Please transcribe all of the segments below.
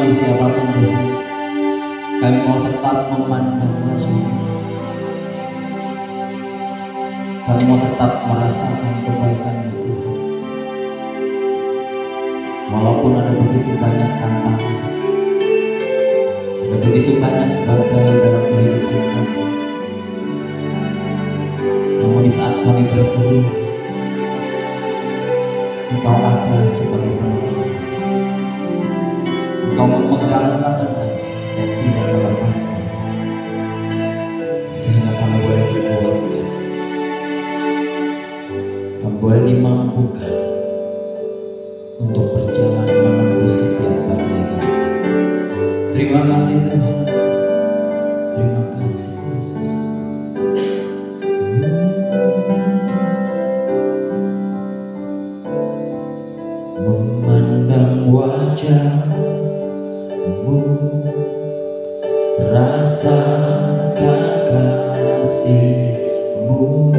kami siapapun Tuhan, kami mau tetap memandang wajah-Mu. Kami mau tetap merasakan kebaikan-Mu Tuhan. Walaupun ada begitu banyak tantangan, ada begitu banyak gagal dalam kehidupan kami, namun di saat kami berseru, Engkau ada sebagai penolong. Engkau memegang tangan kami dan tidak melepaskan, sehingga kami boleh dikuatkan, kami boleh dimampukan untuk berjalan menembus setiap badai kami. Terima kasih Tuhan, terima kasih Yesus. Memandang wajah-Mu, rasakan kasih-Mu,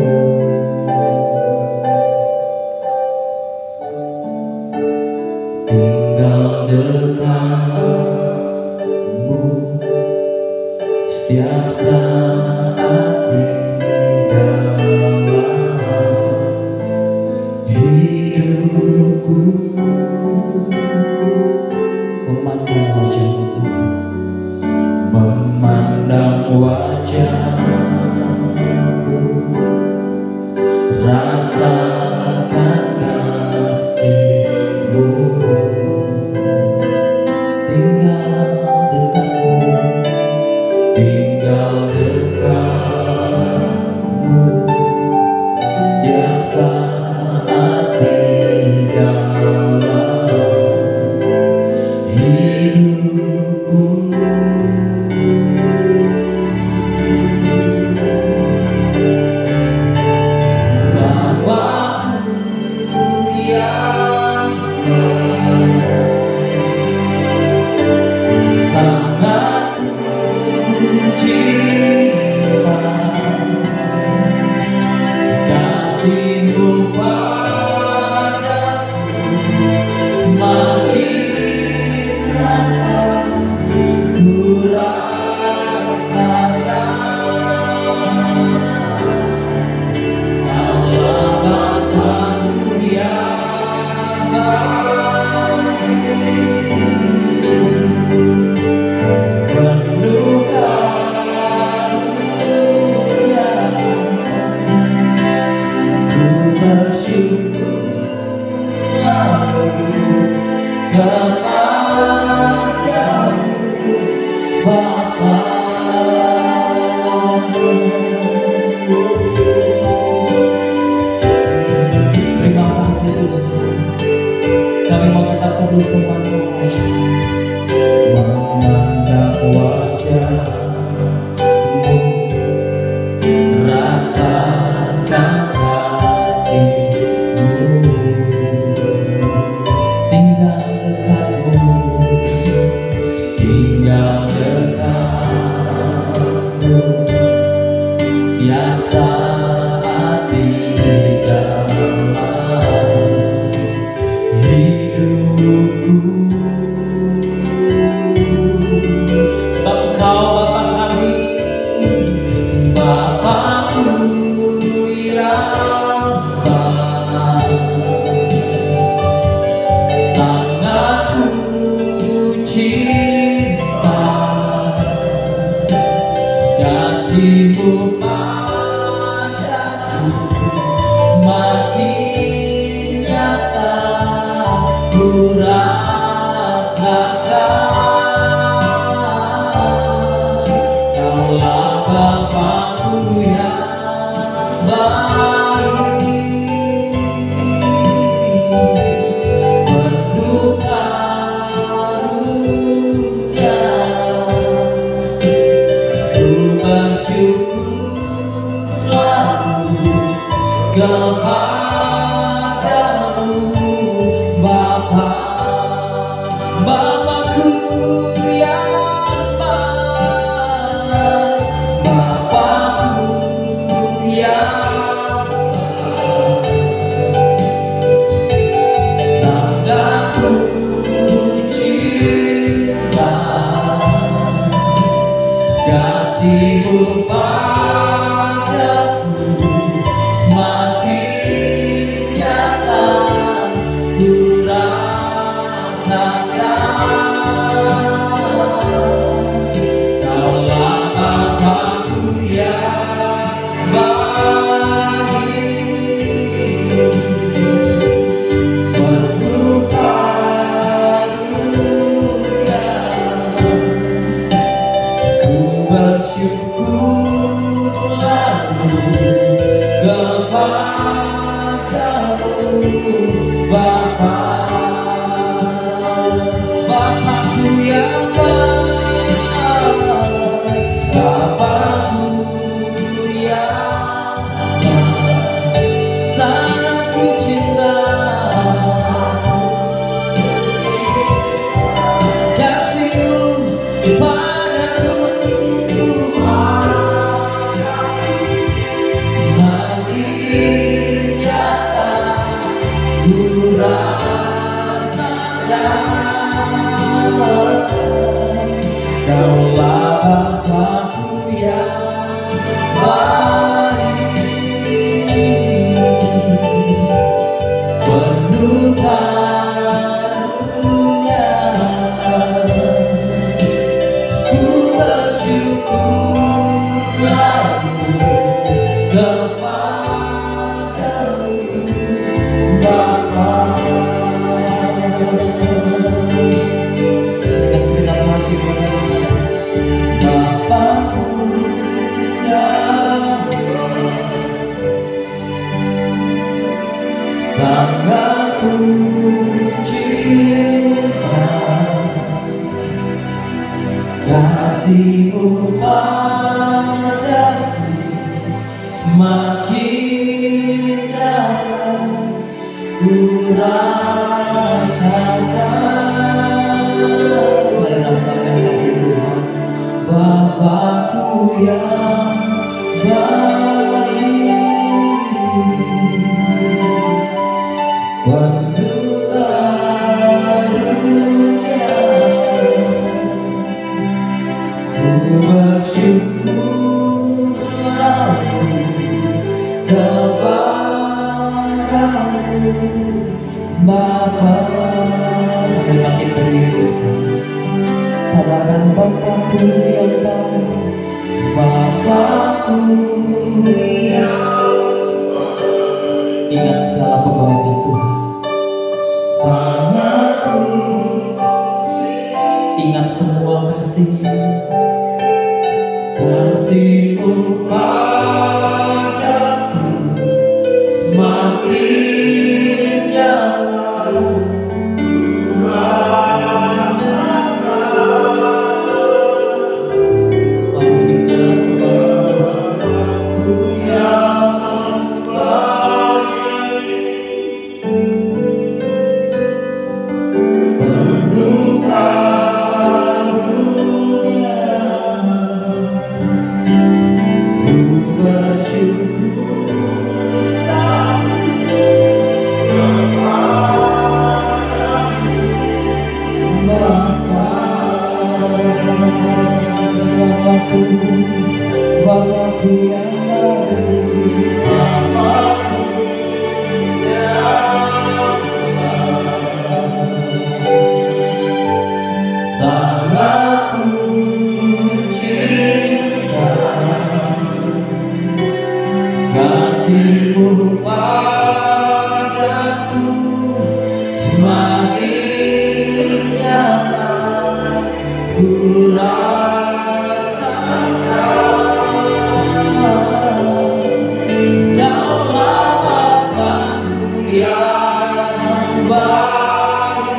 tinggal dekat-Mu setiap saat di dalam hidupku. Memandang wajah-Mu Tuhan, memandang wajah-Mu, rasakan kasih-Mu, tinggal dekat-Mu, tinggal dekat-Mu setiap saat di dalam hidupku. Bapakku yang sangat cinta, kasih-Mu padaku semakin nyata ku rasakan. Kaulah Bapakku yang baik, penuh karunia, ku bersyukur selalu kepadamu Bapa. Terima kasih Tuhan, kami mau tetap terus memandang wajah-Mu, memandang wajah-Mu, rasakan kasih-Mu, tinggal dekat-Mu, tinggal dekat-Mu tiap saat di dalam hidupku. Sebab Engkau Bapa kami, Bapakku yang baik, sangat ku cinta, kasih-Mu padaku semakin nyata ku rasakan. Kaulah Bapakku yang baik, penuh karunia, ku bersyukur selalu kepadamu Bapa. Bapakku yang baik, Bapakku yang baik, sangat ku cinta, padaku semakin nyata ku rasakan. Kaulah Bapa-Ku yang baik, penuh karunia. Ku bersyukur selalu kepadamu, Bapa. Bapa-Ku yang baik, Bapa-Ku yang baik, sangat ku cinta. Kasih-Mu padaku semakin nyata ku rasakan. Kaulah Bapa-Ku yang baik, penuh karunia. Ku bersyukur selalu kepadamu, Bapa. Dengan segenap hati Bapa-Ku yang sangat ku cinta. Kasih-Mu padaku semakin dalam ku rasakan. Mari rasakan kasih Tuhan. Bapa-Ku yang baik, penuh karunia. Ku bersyukur selalu kepadamu, Bapa. Sambil makin berdiri bersama, katakan Bapa-Ku yang baik, Bapa-Ku yang baik. Ingat segala kebaikan Tuhan, sangat ku ingat semua kasih-Mu. Kasih-Mu padaku semakin nyata ku rasakan. Ingat Bapa-Ku yang baik, penuh karunia. Ku bersyukur selalu kepadamu, Bapa. Bapa-Ku, Bapa-Ku yang baik, Bapa-Ku yang baik, sangat ku cinta. Kasih-Mu padaku semakin nyata ku rasakan. Kaulah Bapa-Ku yang baik,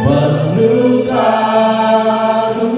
penuh karunia.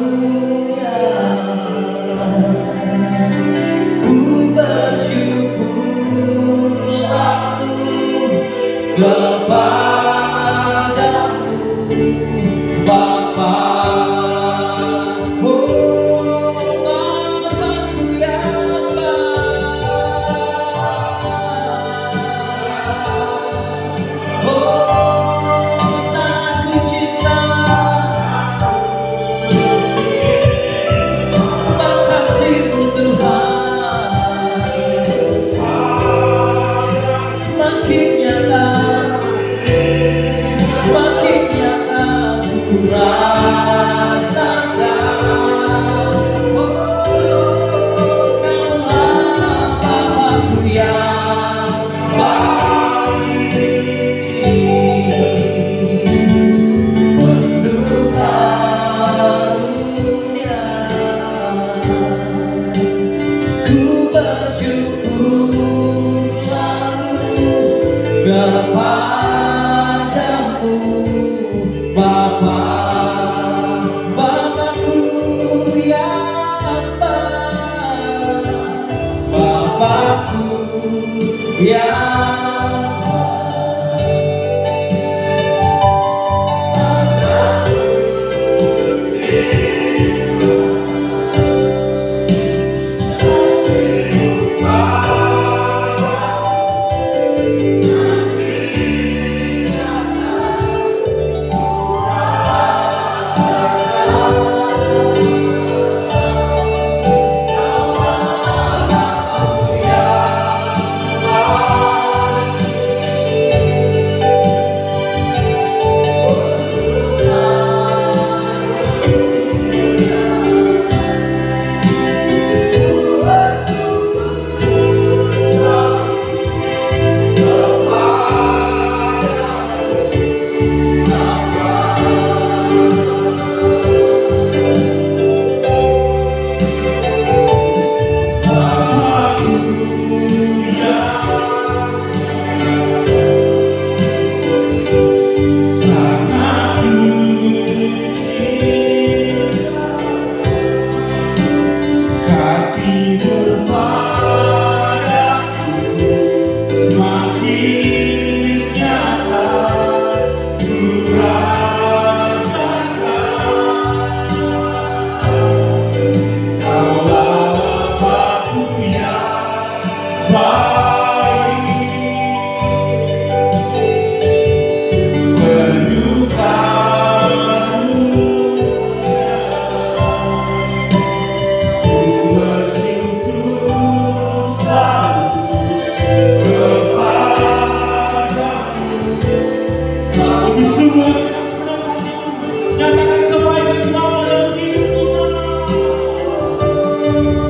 Bersungguh dengan segenap hatimu, nyatakan kebaikan Bapa dalam hidup kita.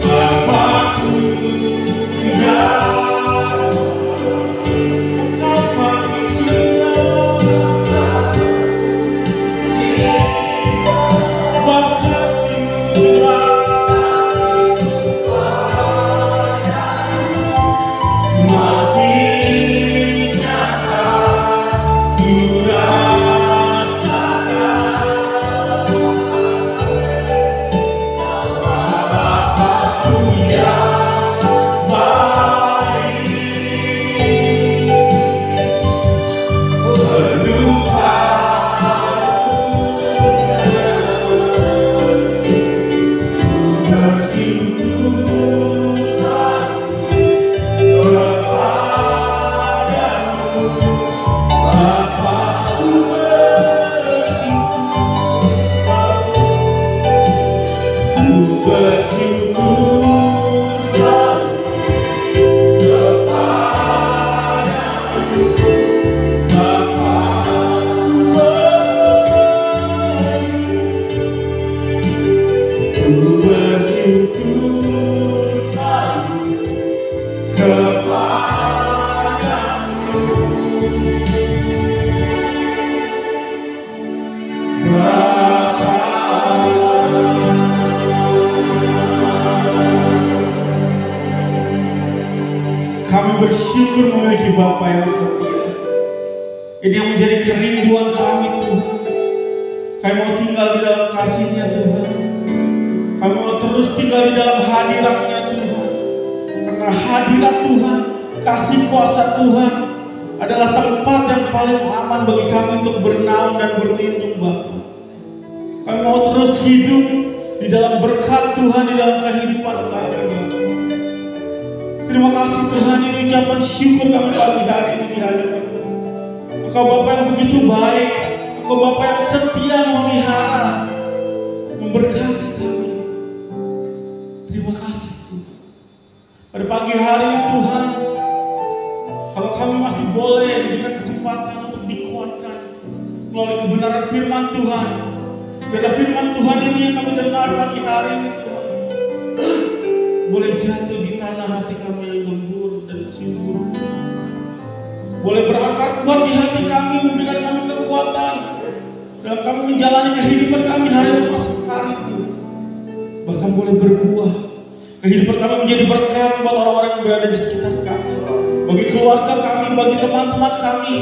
Bapa-Ku yang Engkau kami cinta, sebab kasih-Mu telah semakin nyata ku rasakan. Bapa-Ku yang baik, penuh Kami bersyukur memiliki Bapa yang setia. Ini yang menjadi kerinduan kami, Tuhan. Kami mau tinggal di dalam kasih-Nya, Tuhan. Kami mau terus tinggal di dalam hadirat-Nya, Tuhan. Karena hadirat Tuhan, kasih kuasa Tuhan adalah tempat yang paling aman bagi kami untuk bernaung dan berlindung, Bapa. Kami mau terus hidup di dalam berkat Tuhan, di dalam kehidupan kami, Bapa. Terima kasih Tuhan, ini ucapan syukur kami pagi hari ini di hadapan-Mu. Engkau Bapa yang begitu baik, Engkau Bapa yang setia memelihara, memberkati kami. Terima kasih Tuhan. Pada pagi hari ini Tuhan, kalau kami masih boleh diberikan kesempatan untuk dikuatkan melalui kebenaran firman Tuhan. Biarlah firman Tuhan ini yang kami dengar pagi hari ini Tuhan, boleh jatuh di tanah hati kami yang lembur dan subur. Boleh berakar kuat di hati kami, memberikan kami kekuatan dalam kami menjalani kehidupan kami hari lepas hari itu. Bahkan boleh berbuah. Kehidupan kami menjadi berkat buat orang-orang yang berada di sekitar kami, bagi keluarga kami, bagi teman-teman kami,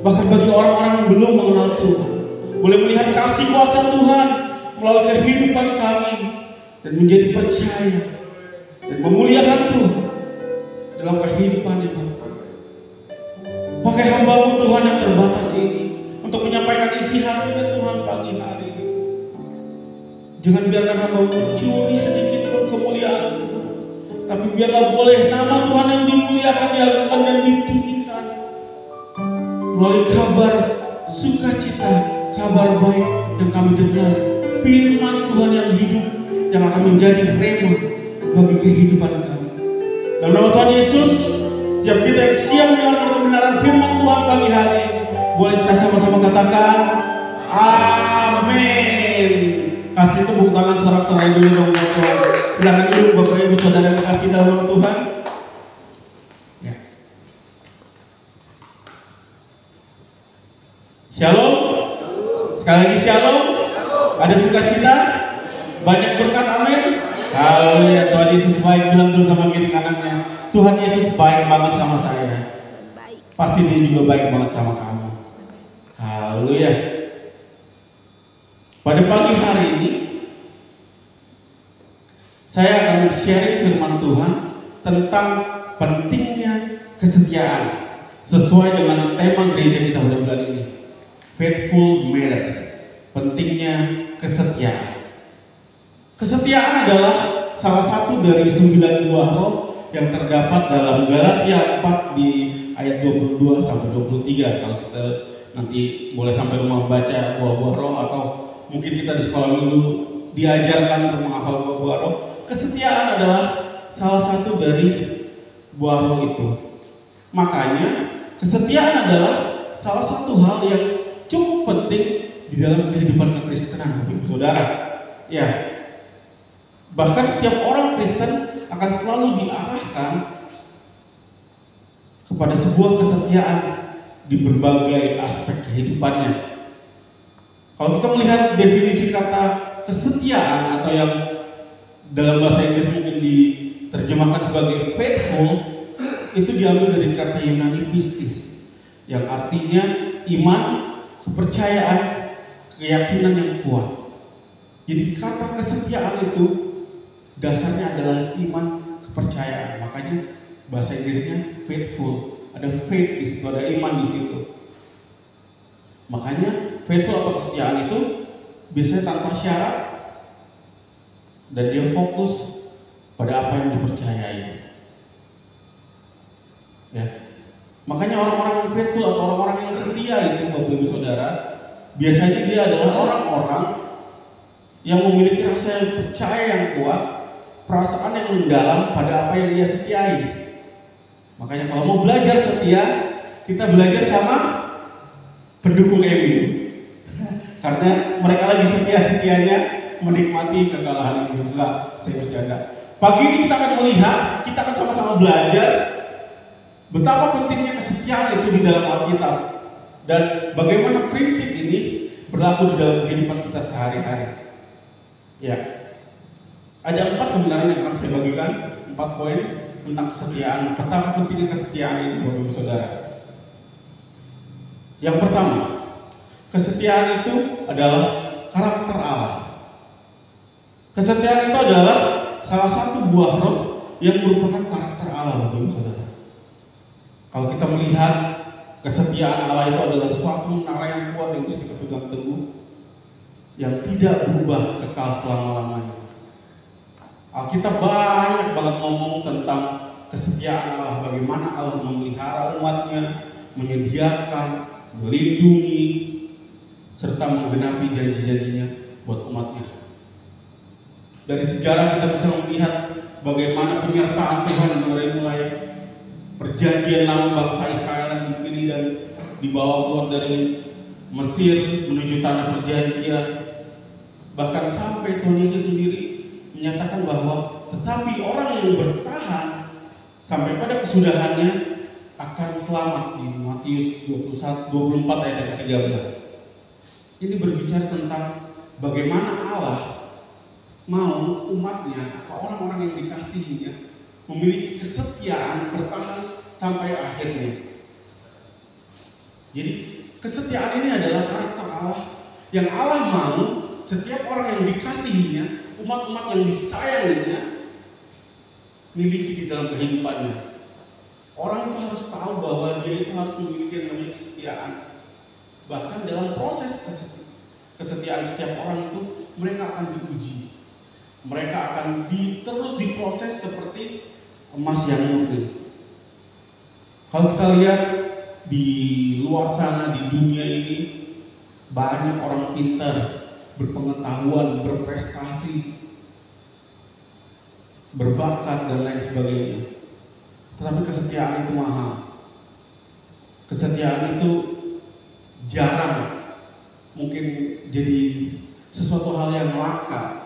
bahkan bagi orang-orang yang belum mengenal Tuhan. Boleh melihat kasih kuasa Tuhan melalui kehidupan kami dan menjadi percaya dan memuliakan Tuhan dalam kehidupan yang Bapa. Pakai hamba-Mu Tuhan yang terbatas ini untuk menyampaikan isi hatinya Tuhan pagi hari ini. Jangan biarkan hamba-Mu mencuri sedikit pun kemuliaan Tuhan, tapi biarlah boleh nama Tuhan yang dimuliakan, diagungkan dan ditinggikan melalui kabar sukacita, kabar baik yang kami dengar, firman Tuhan yang hidup yang akan menjadi rema bagi kehidupan kami. Dalam nama Tuhan Yesus, setiap kita yang siap mendengarkan kebenaran firman Tuhan pagi hari, boleh kita sama-sama katakan amin. Kasih tepuk tangan sorak-sorai dulu dong buat Tuhan. Silakan dulu Bapak Ibu Saudara yang kasih dalam nama Tuhan. Ya. Shalom. Sekali lagi shalom. Ada sukacita, banyak berkat, amin. Haleluya. Tuhan Yesus baik. Bilang dulu sama kiri kanannya, Tuhan Yesus baik banget sama saya. Pasti Dia juga baik banget sama kamu. Haleluya. Pada pagi hari ini saya akan sharing firman Tuhan tentang pentingnya kesetiaan sesuai dengan tema gereja kita pada bulan ini, Faithful Matters. Pentingnya kesetiaan. Kesetiaan adalah salah satu dari 9 buah roh yang terdapat dalam Galatia 4 di ayat 22 sampai 23. Kalau kita nanti boleh sampai rumah baca buah-buah roh, atau mungkin kita di sekolah minggu diajarkan untuk menghafal buah-buah roh. Kesetiaan adalah salah satu dari buah roh itu. Makanya kesetiaan adalah salah satu hal yang cukup penting di dalam kehidupan kekristenan, Bapak Ibu Saudara. Ya, bahkan setiap orang Kristen akan selalu diarahkan kepada sebuah kesetiaan di berbagai aspek kehidupannya. Kalau kita melihat definisi kata kesetiaan atau yang dalam bahasa Inggris mungkin diterjemahkan sebagai faithful, itu diambil dari kata Yunani pistis, yang artinya iman, kepercayaan, keyakinan yang kuat. Jadi kata kesetiaan itu dasarnya adalah iman, kepercayaan. Makanya bahasa Inggrisnya faithful. Ada faith di situ, ada iman di situ. Makanya faithful atau kesetiaan itu biasanya tanpa syarat dan dia fokus pada apa yang dipercayai. Ya. Makanya orang-orang yang faithful atau orang-orang yang setia itu, Bapak Ibu Saudara, biasanya dia adalah orang-orang yang memiliki rasa percaya yang kuat, perasaan yang mendalam pada apa yang dia setiai. Makanya kalau mau belajar setia, kita belajar sama pendukung MU. Karena mereka lagi setia-setianya menikmati kekalahan MU. Enggak, saya bercanda. Pagi ini kita akan melihat, kita akan sama-sama belajar betapa pentingnya kesetiaan itu di dalam Alkitab dan bagaimana prinsip ini berlaku di dalam kehidupan kita sehari-hari. Ya, ada 4 kebenaran yang akan saya bagikan, 4 poin tentang kesetiaan. Betapa pentingnya kesetiaan ini, Bapak Ibu Saudara. Yang pertama, kesetiaan itu adalah karakter Allah. Kesetiaan itu adalah salah satu buah roh yang merupakan karakter Allah, Bapak Ibu Saudara. Kalau kita melihat kesetiaan Allah itu adalah suatu menara yang kuat yang bisa kita pegang teguh, yang tidak berubah kekal selama-lamanya. Alkitab banyak banget ngomong tentang kesetiaan Allah, bagaimana Allah memelihara umatnya, menyediakan, melindungi, serta menggenapi janji-janjinya buat umatnya. Dari sejarah kita bisa melihat bagaimana penyertaan Tuhan dari mulai perjanjian lama bangsa Israel yang dipilih dan dibawa keluar dari Mesir menuju tanah perjanjian. Bahkan sampai Tuhan Yesus sendiri menyatakan bahwa tetapi orang yang bertahan sampai pada kesudahannya akan selamat, di Matius 24 ayat 13. Ini berbicara tentang bagaimana Allah mau umatnya atau orang-orang yang dikasihinya memiliki kesetiaan bertahan sampai akhirnya. Jadi kesetiaan ini adalah karakter Allah yang Allah mau setiap orang yang dikasihinya, umat-umat yang disayanginya miliki di dalam kehidupannya. Orang itu harus tahu bahwa dia itu harus memiliki yang namanya kesetiaan. Bahkan dalam proses kesetiaan setiap orang itu mereka akan diuji. Mereka akan terus diproses seperti emas yang murni. Kalau kita lihat di luar sana, di dunia ini, banyak orang pintar, berpengetahuan, berprestasi, berbakat dan lain sebagainya. Tetapi kesetiaan itu mahal. Kesetiaan itu jarang mungkin jadi sesuatu hal yang langka.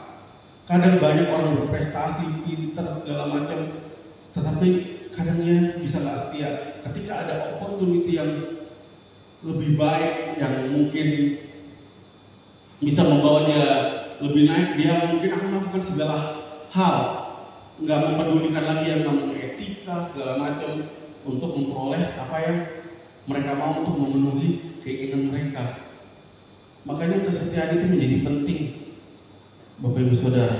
Kadang banyak orang berprestasi, pintar segala macam, tetapi kadangnya bisa nggak setia. Ketika ada opportunity yang lebih baik, yang mungkin bisa membawa dia lebih naik, dia mungkin akan melakukan segala hal, nggak mempedulikan lagi yang namanya etika segala macam untuk memperoleh apa yang mereka mau, untuk memenuhi keinginan mereka. Makanya kesetiaan itu menjadi penting, Bapak Ibu Saudara.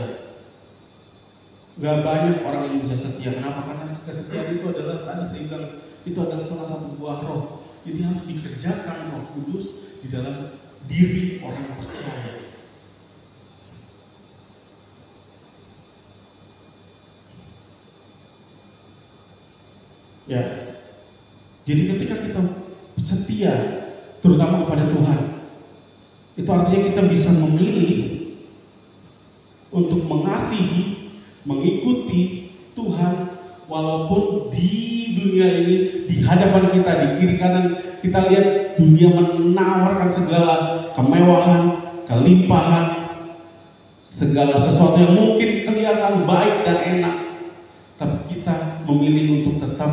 Gak banyak orang yang bisa setia. Kenapa? Karena kesetiaan itu adalah, tadi saya bilang, itu adalah salah satu buah roh. Jadi harus dikerjakan Roh Kudus di dalam diri orang percaya. Ya, jadi ketika kita setia, terutama kepada Tuhan, itu artinya kita bisa memilih untuk mengasihi, mengikuti Tuhan walaupun di dunia ini, di hadapan kita, di kiri kanan kita lihat dunia menawarkan segala kemewahan, kelimpahan, segala sesuatu yang mungkin kelihatan baik dan enak, tapi kita memilih untuk tetap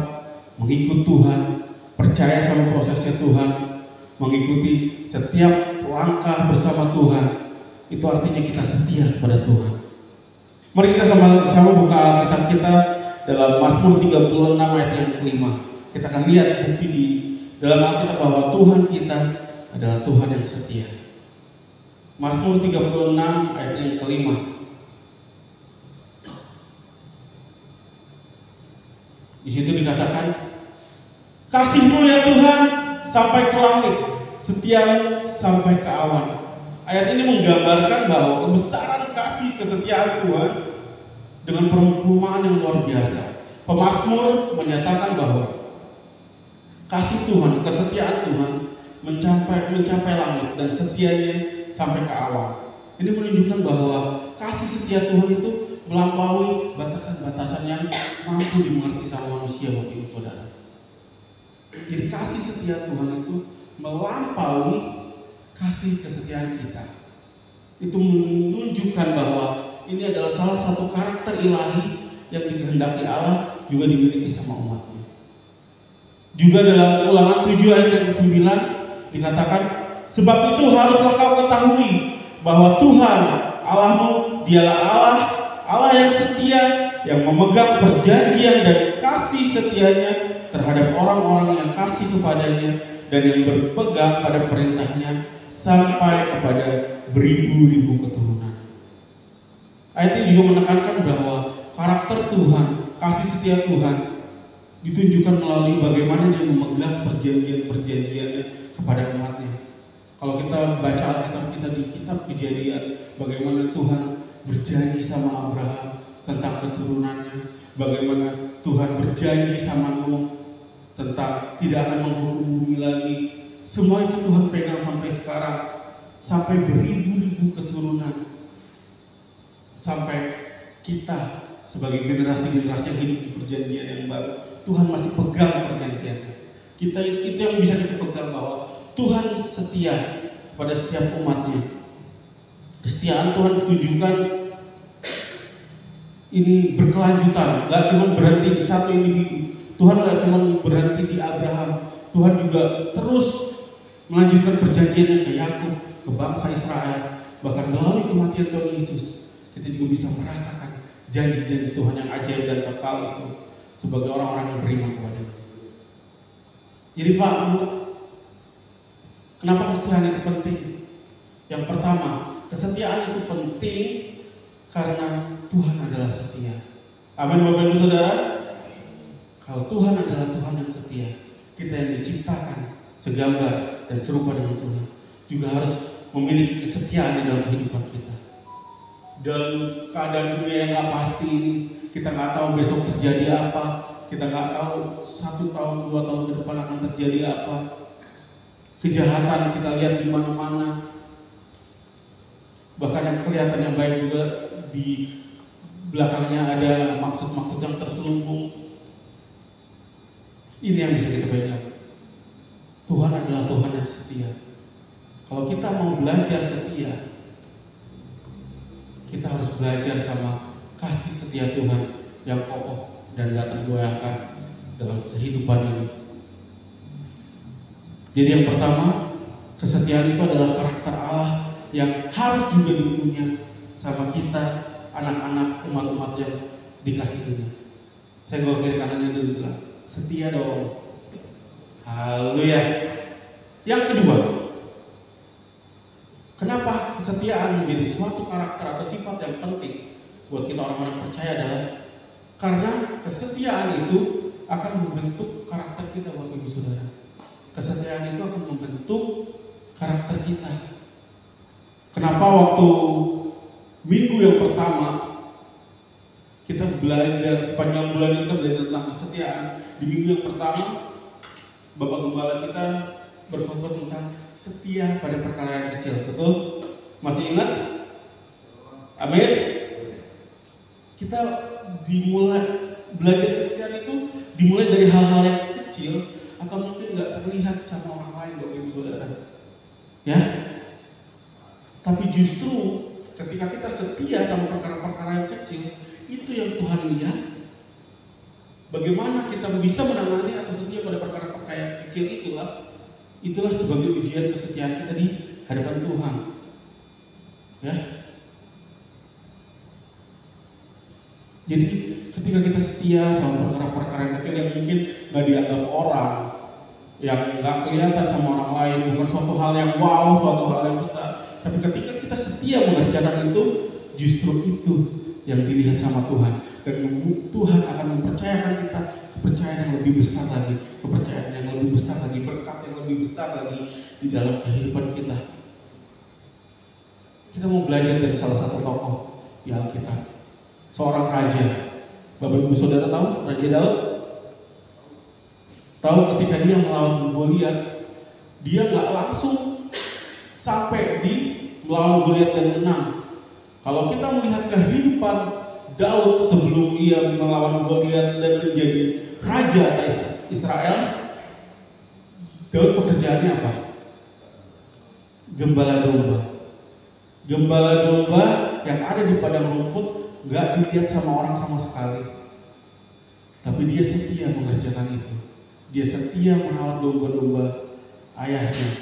mengikut Tuhan, percaya sama prosesnya Tuhan, mengikuti setiap langkah bersama Tuhan. Itu artinya kita setia kepada Tuhan. Mari kita sama-sama buka Alkitab kita dalam Mazmur 36 ayat yang kelima. Kita akan lihat bukti di dalam Alkitab bahwa Tuhan kita adalah Tuhan yang setia. Mazmur 36 ayat yang kelima. Di situ dikatakan, kasih-Mu ya Tuhan sampai ke langit, setiamu sampai ke awan. Ayat ini menggambarkan bahwa kebesaran kasih kesetiaan Tuhan dengan perumpamaan yang luar biasa. Pemazmur menyatakan bahwa kasih Tuhan, kesetiaan Tuhan mencapai langit dan setianya sampai ke awan. Ini menunjukkan bahwa kasih setia Tuhan itu melampaui batasan-batasan yang mampu dimengerti sama manusia, Bapak Ibu Saudara. Jadi kasih setia Tuhan itu melampaui kasih kesetiaan kita. Itu menunjukkan bahwa ini adalah salah satu karakter ilahi yang dikehendaki Allah juga dimiliki sama umatnya. Juga dalam Ulangan 7 ayat yang ke-9 dikatakan, sebab itu haruslah kau ketahui bahwa Tuhan Allahmu dialah Allah yang setia, yang memegang perjanjian dan kasih setianya terhadap orang-orang yang kasih kepadanya dan yang berpegang pada perintahnya sampai kepada beribu-ribu keturunan. Ayat ini juga menekankan bahwa karakter Tuhan, kasih setia Tuhan ditunjukkan melalui bagaimana dia memegang perjanjian-perjanjiannya kepada umatnya. Kalau kita baca Alkitab kita di kitab Kejadian, bagaimana Tuhan berjanji sama Abraham tentang keturunannya, bagaimana Tuhan berjanji sama Nuh tentang tidak akan menghukum bumi lagi. Semua itu Tuhan pegang sampai sekarang, sampai beribu-ribu keturunan, sampai kita sebagai generasi-generasi yang hidup di perjanjian yang baru, Tuhan masih pegang perjanjiannya. Itu yang bisa kita pegang, bahwa Tuhan setia kepada setiap umatnya. Kesetiaan Tuhan ditunjukkan ini berkelanjutan, gak cuma berhenti di satu individu. Tuhan gak cuma berhenti di Abraham, Tuhan juga terus melanjutkan perjanjiannya ke Yakub, ke bangsa Israel. Bahkan melalui kematian Tuhan Yesus, kita juga bisa merasakan janji-janji Tuhan yang ajaib dan kekal itu sebagai orang-orang yang beriman kepada-Nya. Jadi Pak, Bu, kenapa kesetiaan itu penting? Yang pertama, kesetiaan itu penting karena Tuhan adalah setia. Amin, Bapak Ibu Saudara. Kalau Tuhan adalah Tuhan yang setia, kita yang diciptakan segambar dan serupa dengan Tuhan juga harus memiliki kesetiaan di dalam kehidupan kita. Dalam keadaan dunia yang gak pasti ini, kita gak tahu besok terjadi apa, kita gak tahu 1 tahun, 2 tahun ke depan akan terjadi apa. Kejahatan kita lihat di mana-mana, bahkan yang kelihatannya baik juga di belakangnya ada maksud-maksud yang terselubung. Ini yang bisa kita pegang. Tuhan adalah Tuhan yang setia. Kalau kita mau belajar setia, kita harus belajar sama kasih setia Tuhan yang kokoh dan gak tergoyahkan dalam kehidupan ini. Jadi yang pertama, kesetiaan itu adalah karakter Allah yang harus juga dipunya sama kita, anak-anak umat-umat yang dikasih Tuhan. Saya bawa kiri kanannya dulu bilang, setia dong. Haleluya. Yang kedua, kenapa kesetiaan menjadi suatu karakter atau sifat yang penting buat kita orang-orang percaya adalah karena kesetiaan itu akan membentuk karakter kita, Bapak Ibu Saudara. Kesetiaan itu akan membentuk karakter kita. Kenapa waktu minggu yang pertama kita belajar sepanjang bulan ini, kita belajar tentang kesetiaan. Di minggu yang pertama Bapak Gembala kita berkhotbah tentang setia pada perkara yang kecil, betul? Masih ingat? Amin. Kita dimulai belajar kesetiaan itu dimulai dari hal-hal yang kecil atau mungkin nggak terlihat sama orang lain, Bapak Ibu Saudara. Ya, tapi justru ketika kita setia sama perkara-perkara yang kecil, itu yang Tuhan lihat. Bagaimana kita bisa menangani atau setia pada perkara-perkara yang kecil itulah sebagai ujian kesetiaan kita di hadapan Tuhan. Ya. Jadi ketika kita setia sama perkara-perkara yang kecil yang mungkin nggak dianggap orang, yang nggak kelihatan sama orang lain, bukan suatu hal yang wow, suatu hal yang besar, tapi ketika kita setia mengerjakan itu, justru itu yang dilihat sama Tuhan, dan Tuhan akan mempercayakan kita kepercayaan yang lebih besar lagi, kepercayaan yang lebih besar lagi, berkat yang lebih besar lagi di dalam kehidupan kita. Kita mau belajar dari salah satu tokoh di Alkitab, seorang raja. Bapak Ibu Saudara tahu Raja Daud? Tahu ketika dia melawan Goliat, dia nggak langsung sampai di melawan Goliat dan menang. Kalau kita melihat kehidupan Daud sebelum ia melawan Goliat dan menjadi raja atas Israel, Daud pekerjaannya apa? Gembala domba. Gembala domba yang ada di padang rumput, gak dilihat sama orang sama sekali. Tapi dia setia mengerjakan itu. Dia setia merawat domba-domba ayahnya.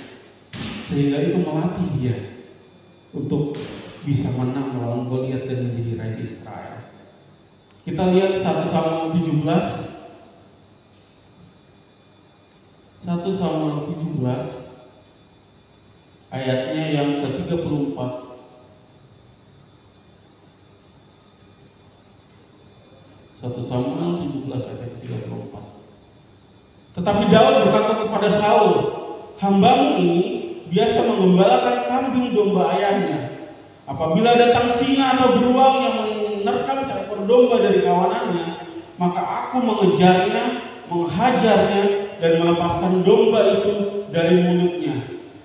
Sehingga itu melatih dia untuk bisa menang melawan Goliat dan menjadi raja Israel. Kita lihat 1 Samuel 17. 1 Samuel 17 ayatnya yang ke-34. 1 Samuel 17 ayat ke-34. Tetapi Daud berkata kepada Saul, "Hambamu ini biasa menggembalakan kambing domba ayahnya. Apabila datang singa atau beruang yang menerkam seekor domba dari kawanannya, maka aku mengejarnya, menghajarnya, dan melepaskan domba itu dari mulutnya.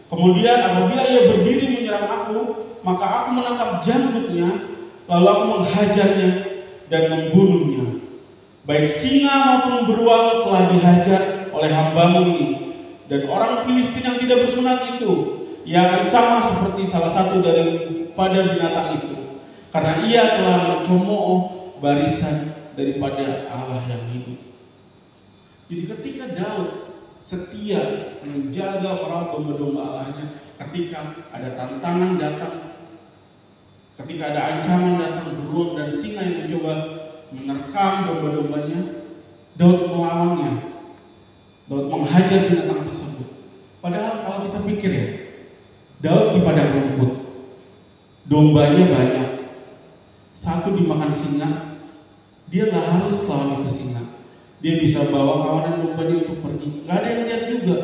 Kemudian apabila ia berdiri menyerang aku, maka aku menangkap janggutnya, lalu aku menghajarnya dan membunuhnya. Baik singa maupun beruang telah dihajar oleh hambamu ini, dan orang Filistin yang tidak bersunat itu, ia akan sama seperti salah satu daripada binatang itu, karena ia telah mencemooh barisan daripada Allah yang hidup." Jadi ketika Daud setia menjaga merawat domba-domba Allahnya, ketika ada tantangan datang, ketika ada ancaman datang, beruang dan singa yang mencoba menerkam domba-dombanya, Daud melawannya. Daud menghajar binatang tersebut. Padahal kalau kita pikir ya, Daud di padang rumput, dombanya banyak, satu dimakan singa, dia nggak harus lawan itu singa. Dia bisa bawa kawanan dombanya untuk pergi. Gak ada yang lihat juga.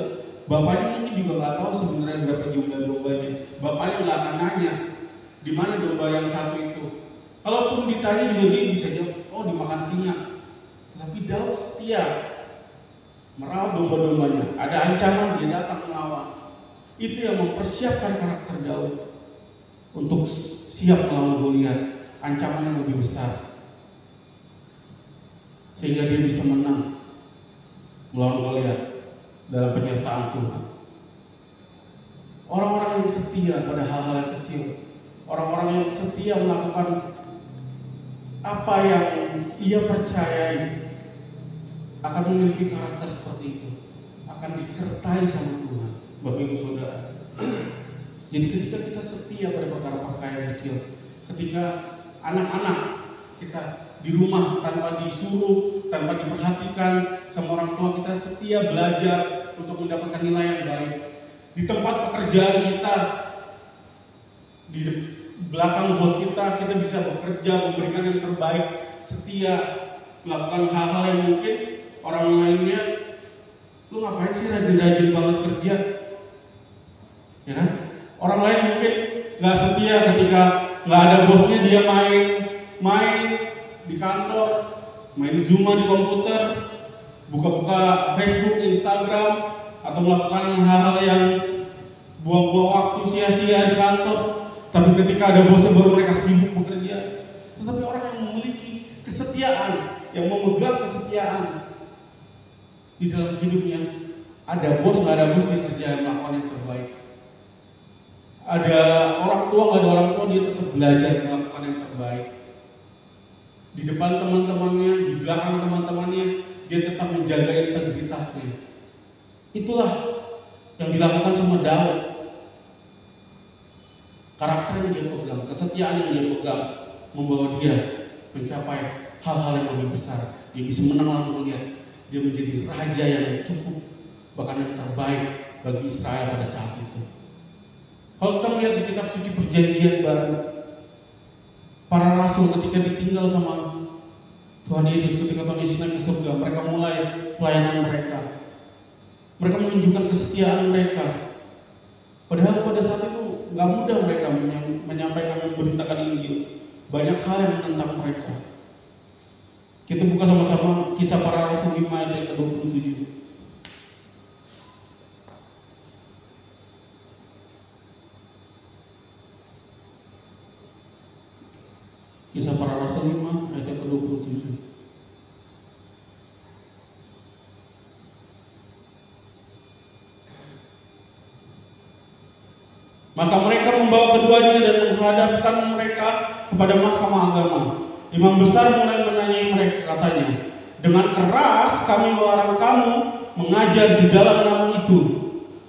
Bapaknya mungkin juga nggak tahu sebenarnya berapa jumlah dombanya. Bapaknya nggak akan nanya di mana domba yang satu itu. Kalaupun ditanya juga dia bisa jawab, "Oh, dimakan singa." Tapi Daud setia merawat domba-dombanya. Ada ancaman, dia datang melawan. Itu yang mempersiapkan karakter Daud untuk siap melawan Goliat, ancaman yang lebih besar, sehingga dia bisa menang melawan Goliat dalam penyertaan Tuhan. Orang-orang yang setia pada hal-hal yang kecil, orang-orang yang setia melakukan apa yang ia percayai, akan memiliki karakter seperti itu, akan disertai sama Tuhan, Bapak Ibu Saudara. Jadi ketika kita setia pada perkara-perkara yang kecil, ketika anak-anak kita di rumah tanpa disuruh, tanpa diperhatikan sama orang tua, kita setia belajar untuk mendapatkan nilai yang baik. Di tempat pekerjaan kita, di belakang bos kita bisa bekerja, memberikan yang terbaik, setia melakukan hal-hal yang mungkin orang lainnya, "Lu ngapain sih rajin-rajin banget kerja?" Ya kan? Orang lain mungkin nggak setia ketika nggak ada bosnya, dia main di kantor, main Zoom di komputer, buka-buka Facebook, Instagram, atau melakukan hal-hal yang buang-buang waktu sia-sia di kantor. Tapi ketika ada bosnya baru mereka sibuk bekerja. Tetapi orang yang memiliki kesetiaan, yang memegang kesetiaan, di dalam hidupnya. Ada bos, nggak ada bos, dia kerja melakukan yang terbaik. Ada orang tua, nggak ada orang tua, dia tetap belajar melakukan yang terbaik. Di depan teman-temannya, di belakang teman-temannya, dia tetap menjaga integritasnya. Itulah yang dilakukan sama Daud. Karakter yang dia pegang, kesetiaan yang dia pegang, membawa dia mencapai hal-hal yang lebih besar. Dia bisa menang lalu melihat dia menjadi raja yang cukup, bahkan yang terbaik bagi Israel pada saat itu. Kalau kita melihat di kitab suci perjanjian baru, para rasul ketika ditinggal sama Tuhan Yesus, ketika Tuhan Yesus naik ke surga, mereka mulai pelayanan mereka. Mereka menunjukkan kesetiaan mereka. Padahal pada saat itu nggak mudah mereka menyampaikan, memberitakan Injil. Banyak hal yang menentang mereka. Kita buka sama-sama Kisah Para Rasul 5 ayat ke-27. Kisah Para Rasul 5 ayat ke-27. Maka mereka membawa keduanya dan menghadapkan mereka kepada mahkamah agama. Imam besar mulai menanyai mereka, katanya, dengan keras kami melarang kamu mengajar di dalam nama itu.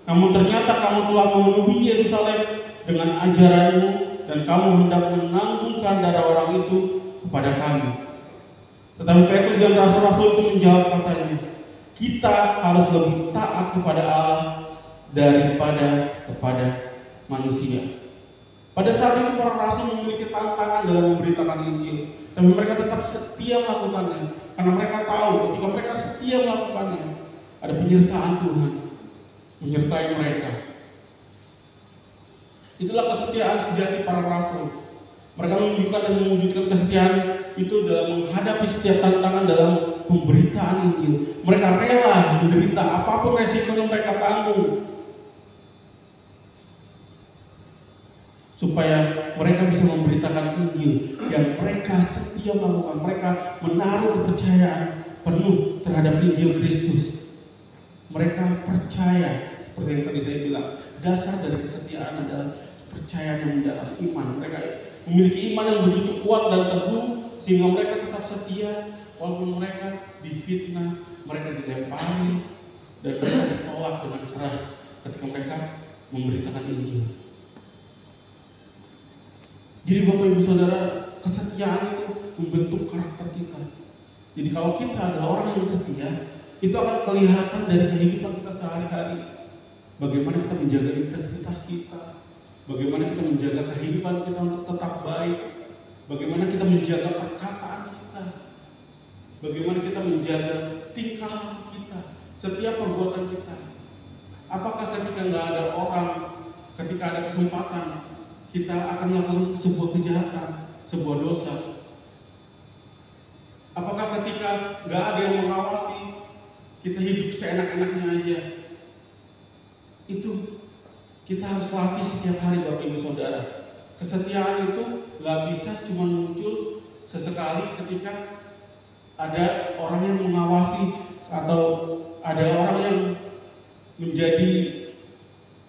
Namun ternyata kamu telah memenuhi Yerusalem dengan ajaranmu dan kamu hendak menanggungkan darah orang itu kepada kami. Tetapi Petrus dan rasul-rasul itu menjawab, katanya, kita harus lebih taat kepada Allah daripada kepada manusia. Pada saat itu para rasul memiliki tantangan dalam memberitakan Injil, tapi mereka tetap setia melakukannya karena mereka tahu ketika mereka setia melakukannya, ada penyertaan Tuhan menyertai mereka. Itulah kesetiaan sejati para rasul. Mereka menunjukkan dan mewujudkan kesetiaan itu dalam menghadapi setiap tantangan dalam pemberitaan Injil. Mereka rela menderita apapun resiko yang mereka tanggung supaya mereka bisa memberitakan Injil, dan mereka setia melakukan. Mereka menaruh kepercayaan penuh terhadap Injil Kristus. Mereka percaya, seperti yang tadi saya bilang, dasar dari kesetiaan adalah kepercayaan yang mendalam, iman. Mereka memiliki iman yang begitu kuat dan teguh sehingga mereka tetap setia walaupun mereka difitnah, mereka dilempari, dan mereka ditolak dengan keras ketika mereka memberitakan Injil. Jadi Bapak Ibu Saudara, kesetiaan itu membentuk karakter kita. Jadi kalau kita adalah orang yang setia, itu akan kelihatan dari kehidupan kita sehari-hari. Bagaimana kita menjaga integritas kita, bagaimana kita menjaga kehidupan kita untuk tetap baik, bagaimana kita menjaga perkataan kita, bagaimana kita menjaga tingkah laku kita, setiap perbuatan kita. Apakah ketika nggak ada orang, ketika ada kesempatan, kita akan melakukan sebuah kejahatan, sebuah dosa? Apakah ketika nggak ada yang mengawasi, kita hidup seenak-enaknya aja? Itu kita harus latih setiap hari, Bapak Ibu Saudara. Kesetiaan itu nggak bisa cuma muncul sesekali ketika ada orang yang mengawasi atau ada orang yang menjadi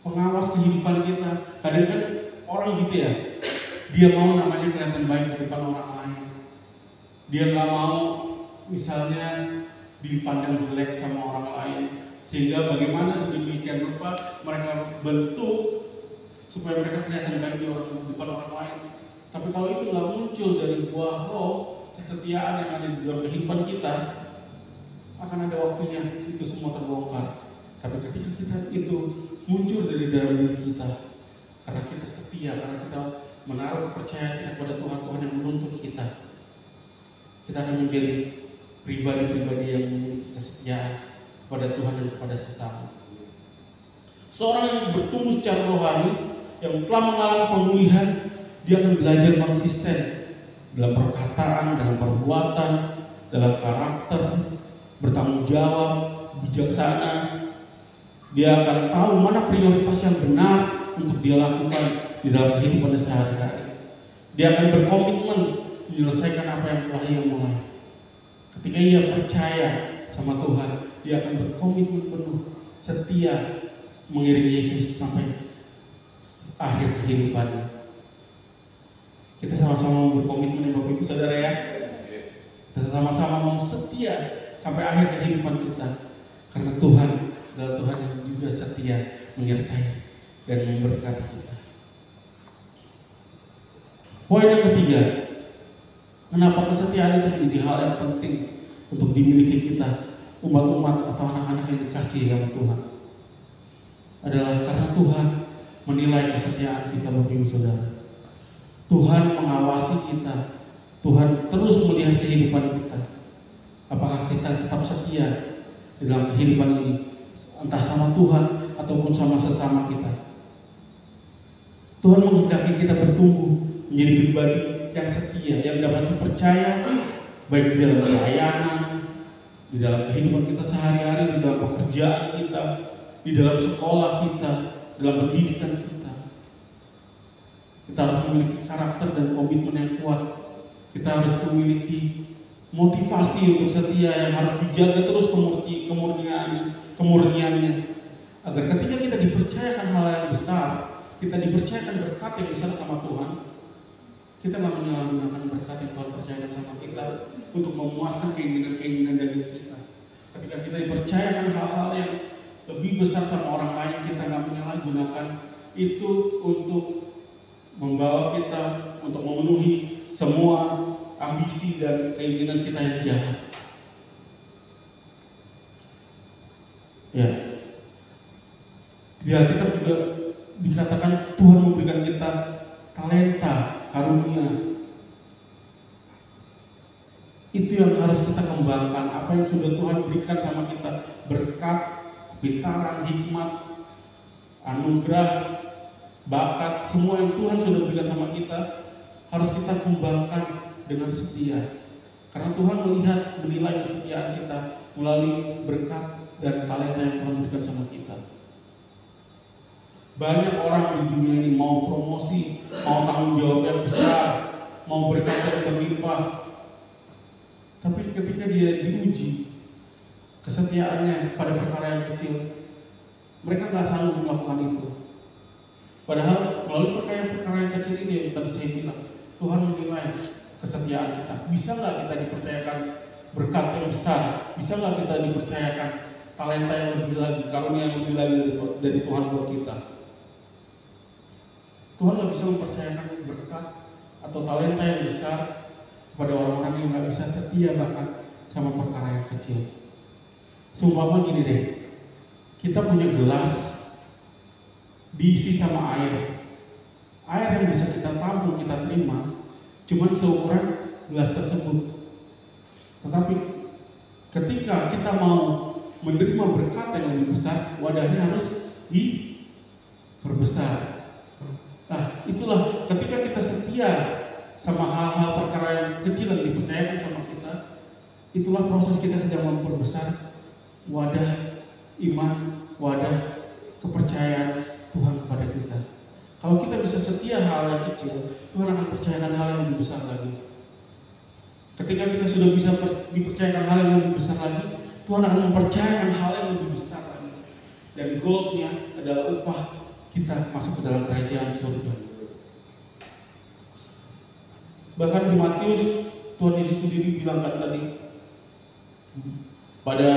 pengawas kehidupan kita. Kadang kan orang gitu ya, dia mau namanya kelihatan baik di depan orang lain. Dia nggak mau misalnya dipandang jelek sama orang lain, sehingga bagaimana sedemikian rupa mereka bentuk supaya mereka kelihatan baik di depan orang lain. Tapi kalau itu nggak muncul dari buah roh kesetiaan yang ada di dalam kehidupan kita, akan ada waktunya itu semua terbongkar. Tapi ketika kita itu muncul dari dalam diri kita, karena kita setia, karena kita menaruh kepercayaan kita kepada Tuhan yang menuntun kita, kita akan menjadi pribadi-pribadi yang memiliki kesetiaan kepada Tuhan dan kepada sesama. Seorang yang bertumbuh secara rohani, yang telah mengalami pemulihan, dia akan belajar konsisten dalam perkataan, dalam perbuatan, dalam karakter, bertanggung jawab, bijaksana. Dia akan tahu mana prioritas yang benar untuk dia lakukan di dalam kehidupan sehari-hari. Dia akan berkomitmen menyelesaikan apa yang telah ia mulai. Ketika ia percaya sama Tuhan, dia akan berkomitmen penuh setia mengiringi Yesus sampai akhir kehidupannya. Kita sama-sama mau berkomitmen ya Bapak Ibu Saudara ya. Kita sama-sama mau setia sampai akhir kehidupan kita, karena Tuhan adalah Tuhan yang juga setia menyertai dan memberkati kita. Poin yang ketiga, kenapa kesetiaan itu menjadi hal yang penting untuk dimiliki kita, umat-umat atau anak-anak yang dikasihi oleh Tuhan, adalah karena Tuhan menilai kesetiaan kita Bapak Ibu Saudara. Tuhan mengawasi kita, Tuhan terus melihat kehidupan kita. Apakah kita tetap setia di dalam kehidupan ini, entah sama Tuhan ataupun sama sesama kita. Tuhan menghendaki kita bertumbuh menjadi pribadi yang setia, yang dapat dipercaya, baik di dalam pelayanan, di dalam kehidupan kita sehari-hari, di dalam pekerjaan kita, di dalam sekolah kita, dalam pendidikan kita. Kita harus memiliki karakter dan komitmen yang kuat. Kita harus memiliki motivasi untuk setia yang harus dijaga terus kemurniannya, agar ketika kita dipercayakan hal yang besar, kita dipercayakan berkat yang besar sama Tuhan, kita nggak menyalahgunakan berkat yang Tuhan percayakan sama kita untuk memuaskan keinginan-keinginan dari kita. Ketika kita dipercayakan hal-hal yang lebih besar sama orang lain, kita nggak menyalahgunakan itu untuk membawa kita untuk memenuhi semua ambisi dan keinginan kita yang jahat. Ya, di Alkitab juga dikatakan Tuhan memberikan kita talenta, karunia. Itu yang harus kita kembangkan. Apa yang sudah Tuhan berikan sama kita, berkat, kepintaran, hikmat, anugerah, bakat, semua yang Tuhan sudah berikan sama kita harus kita kembangkan dengan setia. Karena Tuhan menilai kesetiaan kita melalui berkat dan talenta yang Tuhan berikan sama kita. Banyak orang di dunia ini mau promosi, mau tanggung jawab yang besar, mau berkat yang berlimpah. Tapi ketika dia diuji kesetiaannya pada perkara yang kecil, mereka nggak sanggup melakukan itu. Padahal melalui perkara yang kecil ini yang tadi saya bilang, Tuhan menilai kesetiaan kita. Bisa nggak kita dipercayakan berkat yang besar? Bisa nggak kita dipercayakan talenta yang lebih lagi, karunia yang lebih lagi dari Tuhan buat kita? Tuhan nggak bisa mempercayakan berkat atau talenta yang besar kepada orang-orang yang nggak bisa setia bahkan sama perkara yang kecil. Seumpama gini deh, kita punya gelas diisi sama air. Air yang bisa kita tampung, kita terima, cuman seukuran gelas tersebut. Tetapi ketika kita mau menerima berkat yang lebih besar, wadahnya harus diperbesar. Nah, itulah ketika kita setia sama hal-hal perkara yang kecil yang dipercayakan sama kita, itulah proses kita sedang memperbesar wadah iman, wadah kepercayaan Tuhan kepada kita. Kalau kita bisa setia hal yang kecil, Tuhan akan percayakan hal yang lebih besar lagi. Ketika kita sudah bisa dipercayakan hal yang lebih besar lagi, Tuhan akan mempercayakan hal yang lebih besar lagi. Dan goalsnya adalah upah kita masuk ke dalam kerajaan surga. Bahkan di Matius, Tuhan Yesus sendiri bilangkan tadi pada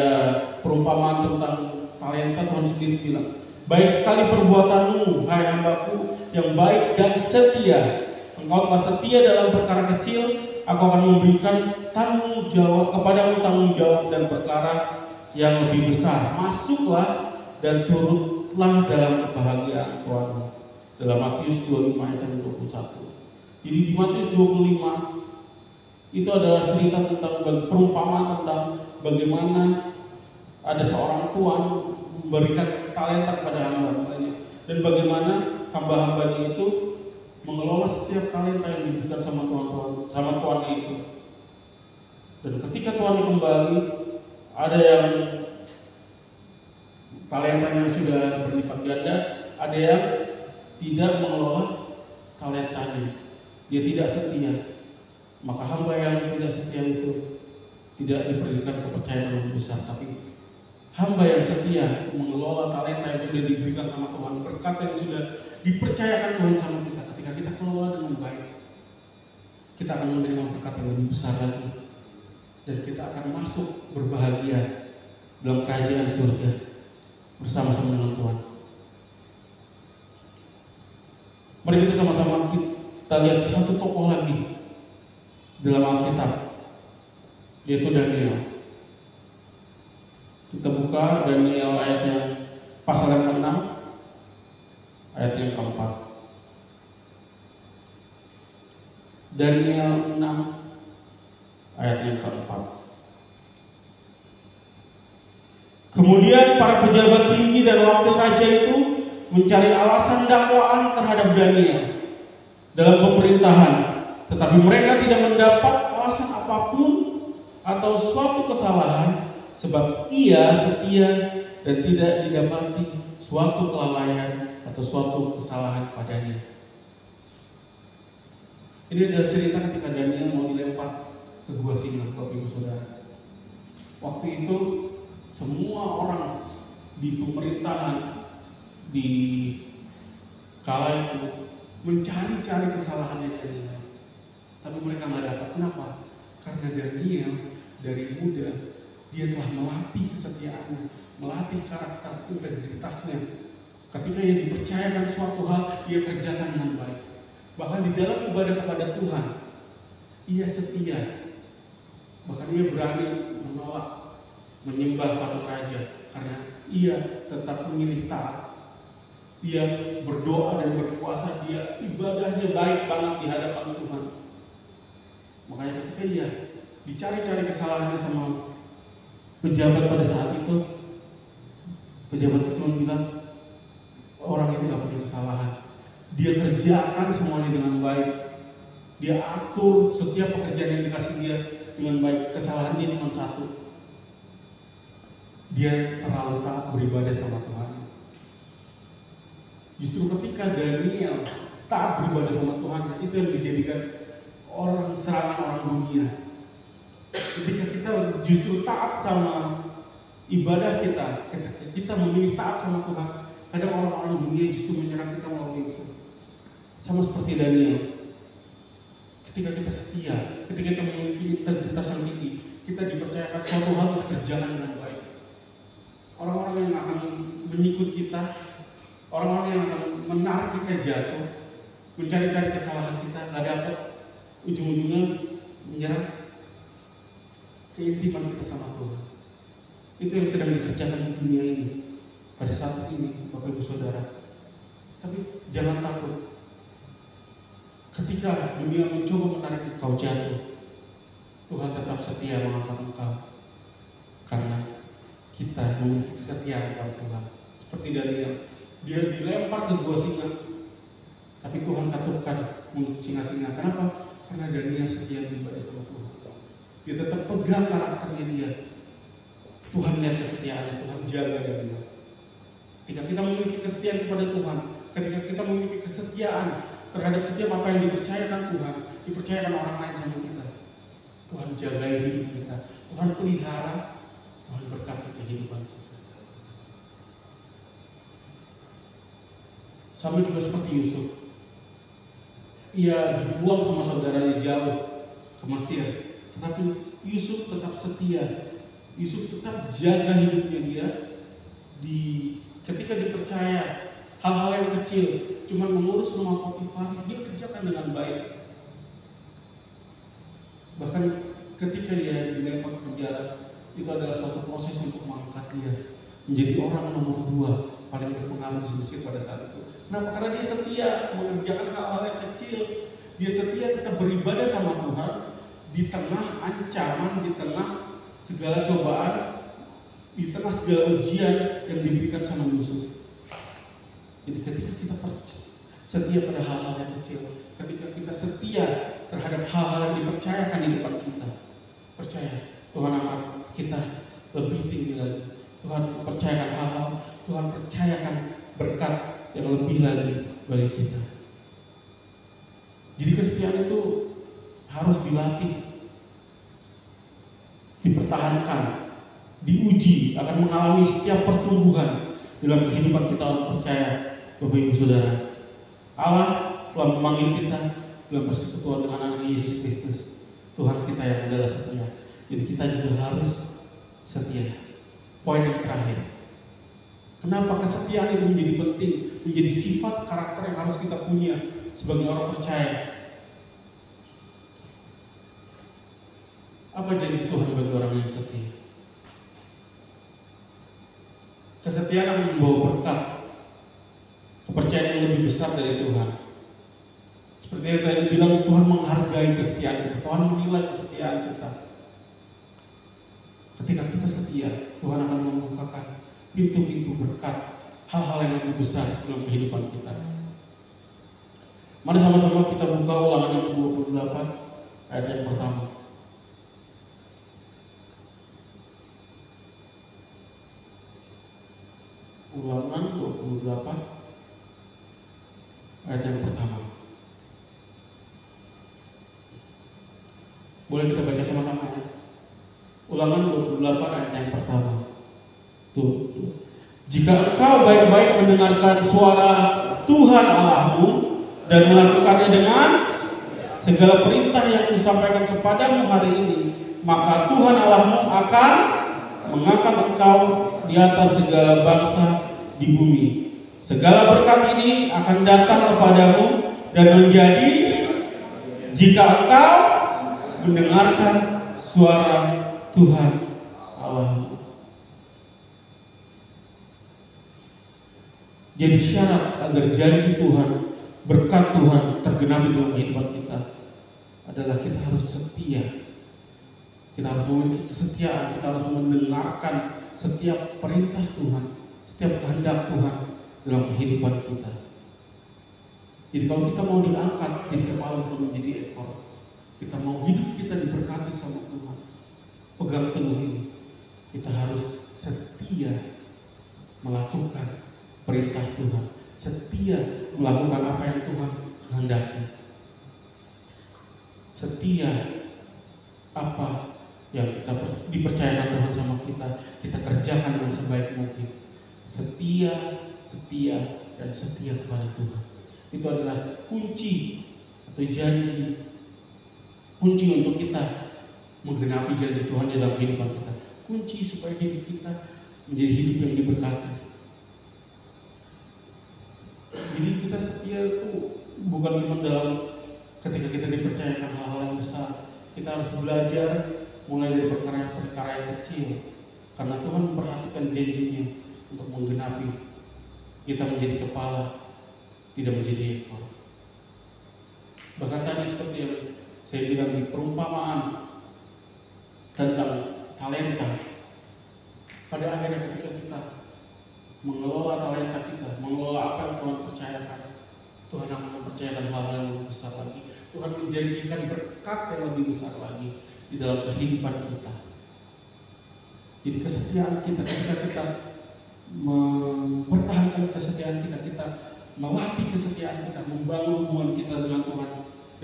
perumpamaan tentang talenta, Tuhan sendiri bilang, baik sekali perbuatanmu, hai hambaku yang baik dan setia. Engkau telah setia dalam perkara kecil, aku akan memberikan tanggung jawab kepadamu, tanggung jawab dan perkara yang lebih besar. Masuklah dan turutlah dalam kebahagiaan Tuhanmu. Dalam Matius 25 ayat 21. Jadi di Matius 25 itu adalah cerita tentang perumpamaan tentang bagaimana ada seorang tuan memberikan talenta kepada hamba-hambanya, dan bagaimana hamba-hambanya itu mengelola setiap talenta yang diberikan sama tuannya itu. Dan ketika tuannya kembali, ada yang talentanya sudah berlipat ganda, ada yang tidak mengelola talentanya, dia tidak setia. Maka hamba yang tidak setia itu tidak diberikan kepercayaan yang lebih besar, tapi hamba yang setia mengelola talenta yang sudah diberikan sama Tuhan, berkat yang sudah dipercayakan Tuhan sama kita. Ketika kita kelola dengan baik, kita akan menerima berkat yang lebih besar lagi, dan kita akan masuk berbahagia dalam kerajaan surga bersama-sama dengan Tuhan. Mari kita sama-sama kita lihat satu tokoh lagi dalam Alkitab, yaitu Daniel. Kita buka Daniel ayat yang pasal yang ke-6, ayat yang ke-4. Daniel 6 ayat yang ke-4. Kemudian para pejabat tinggi dan wakil raja itu mencari alasan dakwaan terhadap Daniel dalam pemerintahan, tetapi mereka tidak mendapat alasan apapun atau suatu kesalahan, sebab ia setia dan tidak didapati suatu kelalaian atau suatu kesalahan padanya. Ini adalah cerita ketika Daniel mau dilempar ke gua singa, Bapak Ibu Saudara. Waktu itu semua orang di pemerintahan di kala itu mencari-cari kesalahannya Daniel, tapi mereka nggak dapat. Kenapa? Karena Daniel dari muda dia telah melatih kesetiaannya, melatih karakter integritasnya. Ketika ia dipercayakan suatu hal, dia kerjakan dengan baik. Bahkan di dalam ibadah kepada Tuhan, ia setia. Bahkan ia berani menolak menyembah patung raja karena ia tetap memilih taat. Dia berdoa dan berpuasa, dia ibadahnya baik banget di hadapan Tuhan. Makanya ketika ia dicari-cari kesalahannya sama pejabat pada saat itu, pejabat itu bilang orang ini gak punya kesalahan. Dia kerjakan semuanya dengan baik. Dia atur setiap pekerjaan yang dikasih dia dengan baik. Kesalahan dia cuma satu, dia terlalu taat beribadah sama Tuhan. Justru ketika Daniel taat beribadah sama Tuhan, itu yang dijadikan serangan orang dunia. Ketika kita justru taat sama ibadah kita, ketika kita memilih taat sama Tuhan, kadang orang-orang dunia justru menyerang kita melalui itu. Sama seperti Daniel. Ketika kita setia, ketika kita memiliki integritas yang tinggi, kita dipercayakan suatu hal kita kerjakan dengan baik. Orang-orang yang akan menyikut kita, orang-orang yang akan menarik kita jatuh, mencari-cari kesalahan kita, nggak dapat, ujung-ujungnya menyerang keintiman kita sama Tuhan. Itu yang sedang dikerjakan di dunia ini pada saat ini, Bapak Ibu Saudara. Tapi jangan takut. Ketika dunia mencoba menarik engkau jatuh, Tuhan tetap setia mengangkat engkau. Karena kita memiliki kesetiaan kepada Tuhan. Seperti Daniel, dia dilempar ke gua singa, tapi Tuhan katupkan mulut singa-singa. Kenapa? Karena Daniel setia beribadah sama Tuhan. Dia tetap pegang karakternya dia. Tuhan lihat kesetiaannya, Tuhan jaga Daniel. Ketika kita memiliki kesetiaan kepada Tuhan, ketika kita memiliki kesetiaan terhadap setiap apa yang dipercayakan Tuhan, dipercayakan orang lain sama kita, Tuhan jaga hidup kita, Tuhan pelihara, Tuhan berkati kehidupan kita. Sama juga seperti Yusuf. Ia dibuang sama saudaranya jauh ke Mesir, tetapi Yusuf tetap setia. Yusuf tetap jaga hidupnya dia. Ketika dipercaya hal-hal yang kecil, cuma mengurus rumah Potifar, dia kerjakan dengan baik. Bahkan ketika dia dilempar ke penjara, itu adalah suatu proses untuk mengangkat dia menjadi orang nomor 2 paling berpengaruh di Mesir pada saat itu. Kenapa? Karena dia setia mengerjakan hal-hal yang kecil. Dia setia tetap beribadah sama Tuhan di tengah ancaman, di tengah segala cobaan, di tengah segala ujian yang diberikan sama Yusuf. Jadi ketika kita setia pada hal-hal yang kecil, ketika kita setia terhadap hal-hal yang dipercayakan di depan kita, percaya Tuhan akan kita lebih tinggi lagi. Tuhan percayakan hal-hal, Tuhan percayakan berkat yang lebih lagi bagi kita. Jadi kesetiaan itu harus dilatih, dipertahankan diuji, akan mengalami setiap pertumbuhan dalam kehidupan kita orang percaya. Bapak Ibu Saudara, Allah telah memanggil kita dalam persekutuan dengan anak Yesus Kristus, Tuhan kita yang adalah setia. Jadi kita juga harus setia. Poin yang terakhir, kenapa kesetiaan itu menjadi penting, menjadi sifat karakter yang harus kita punya sebagai orang percaya? Apa janji Tuhan bagi orang yang setia? Kesetiaan akan membawa berkat, kepercayaan yang lebih besar dari Tuhan. Seperti yang tadi bilang, Tuhan menghargai kesetiaan kita, Tuhan menilai kesetiaan kita. Ketika kita setia, Tuhan akan membukakan pintu-pintu berkat, hal-hal yang lebih besar dalam kehidupan kita. Mari sama-sama kita buka Ulangan yang ke-28 ayat yang pertama. Ulangan 28 ayat yang pertama. Boleh kita baca sama-sama ya? Ulangan 28 ayat yang pertama. Tuh. Jika engkau baik-baik mendengarkan suara Tuhan Allahmu dan melakukannya dengan segala perintah yang kusampaikan kepadamu hari ini, maka Tuhan Allahmu akan mengangkat engkau di atas segala bangsa di bumi. Segala berkat ini akan datang kepadamu dan menjadi jika engkau mendengarkan suara Tuhan Allahmu. Jadi syarat agar janji Tuhan, berkat Tuhan tergenapi dalam kehidupan kita adalah kita harus setia. Kita harus memiliki kesetiaan, kita harus mendengarkan setiap perintah Tuhan, setiap kehendak Tuhan dalam kehidupan kita. Jadi kalau kita mau diangkat jadi kepala bukan menjadi ekor, kita mau hidup kita diberkati sama Tuhan, pegang teguh ini, kita harus setia melakukan perintah Tuhan, setia melakukan apa yang Tuhan kehendaki, setia apa yang kita dipercayakan Tuhan sama kita kerjakan dengan sebaik mungkin. Setia, dan setia kepada Tuhan. Itu adalah kunci atau janji, kunci untuk kita menggenapi janji Tuhan dalam kehidupan kita. Kunci supaya hidup kita menjadi hidup yang diberkati. Jadi kita setia itu bukan cuma dalam ketika kita dipercayakan hal-hal yang besar. Kita harus belajar mulai dari perkara yang kecil, karena Tuhan memperhatikan janjinya untuk menggenapi kita menjadi kepala, tidak menjadi ekor. Bahkan tadi seperti yang saya bilang di perumpamaan tentang talenta, pada akhirnya ketika kita mengelola talenta kita, mengelola apa yang Tuhan percayakan, Tuhan akan mempercayakan hal-hal yang lebih besar lagi. Tuhan menjanjikan berkat yang lebih besar lagi di dalam kehidupan kita. Jadi kesetiaan kita, ketika kita mempertahankan kesetiaan kita melatih kesetiaan kita, membangun hubungan kita dengan Tuhan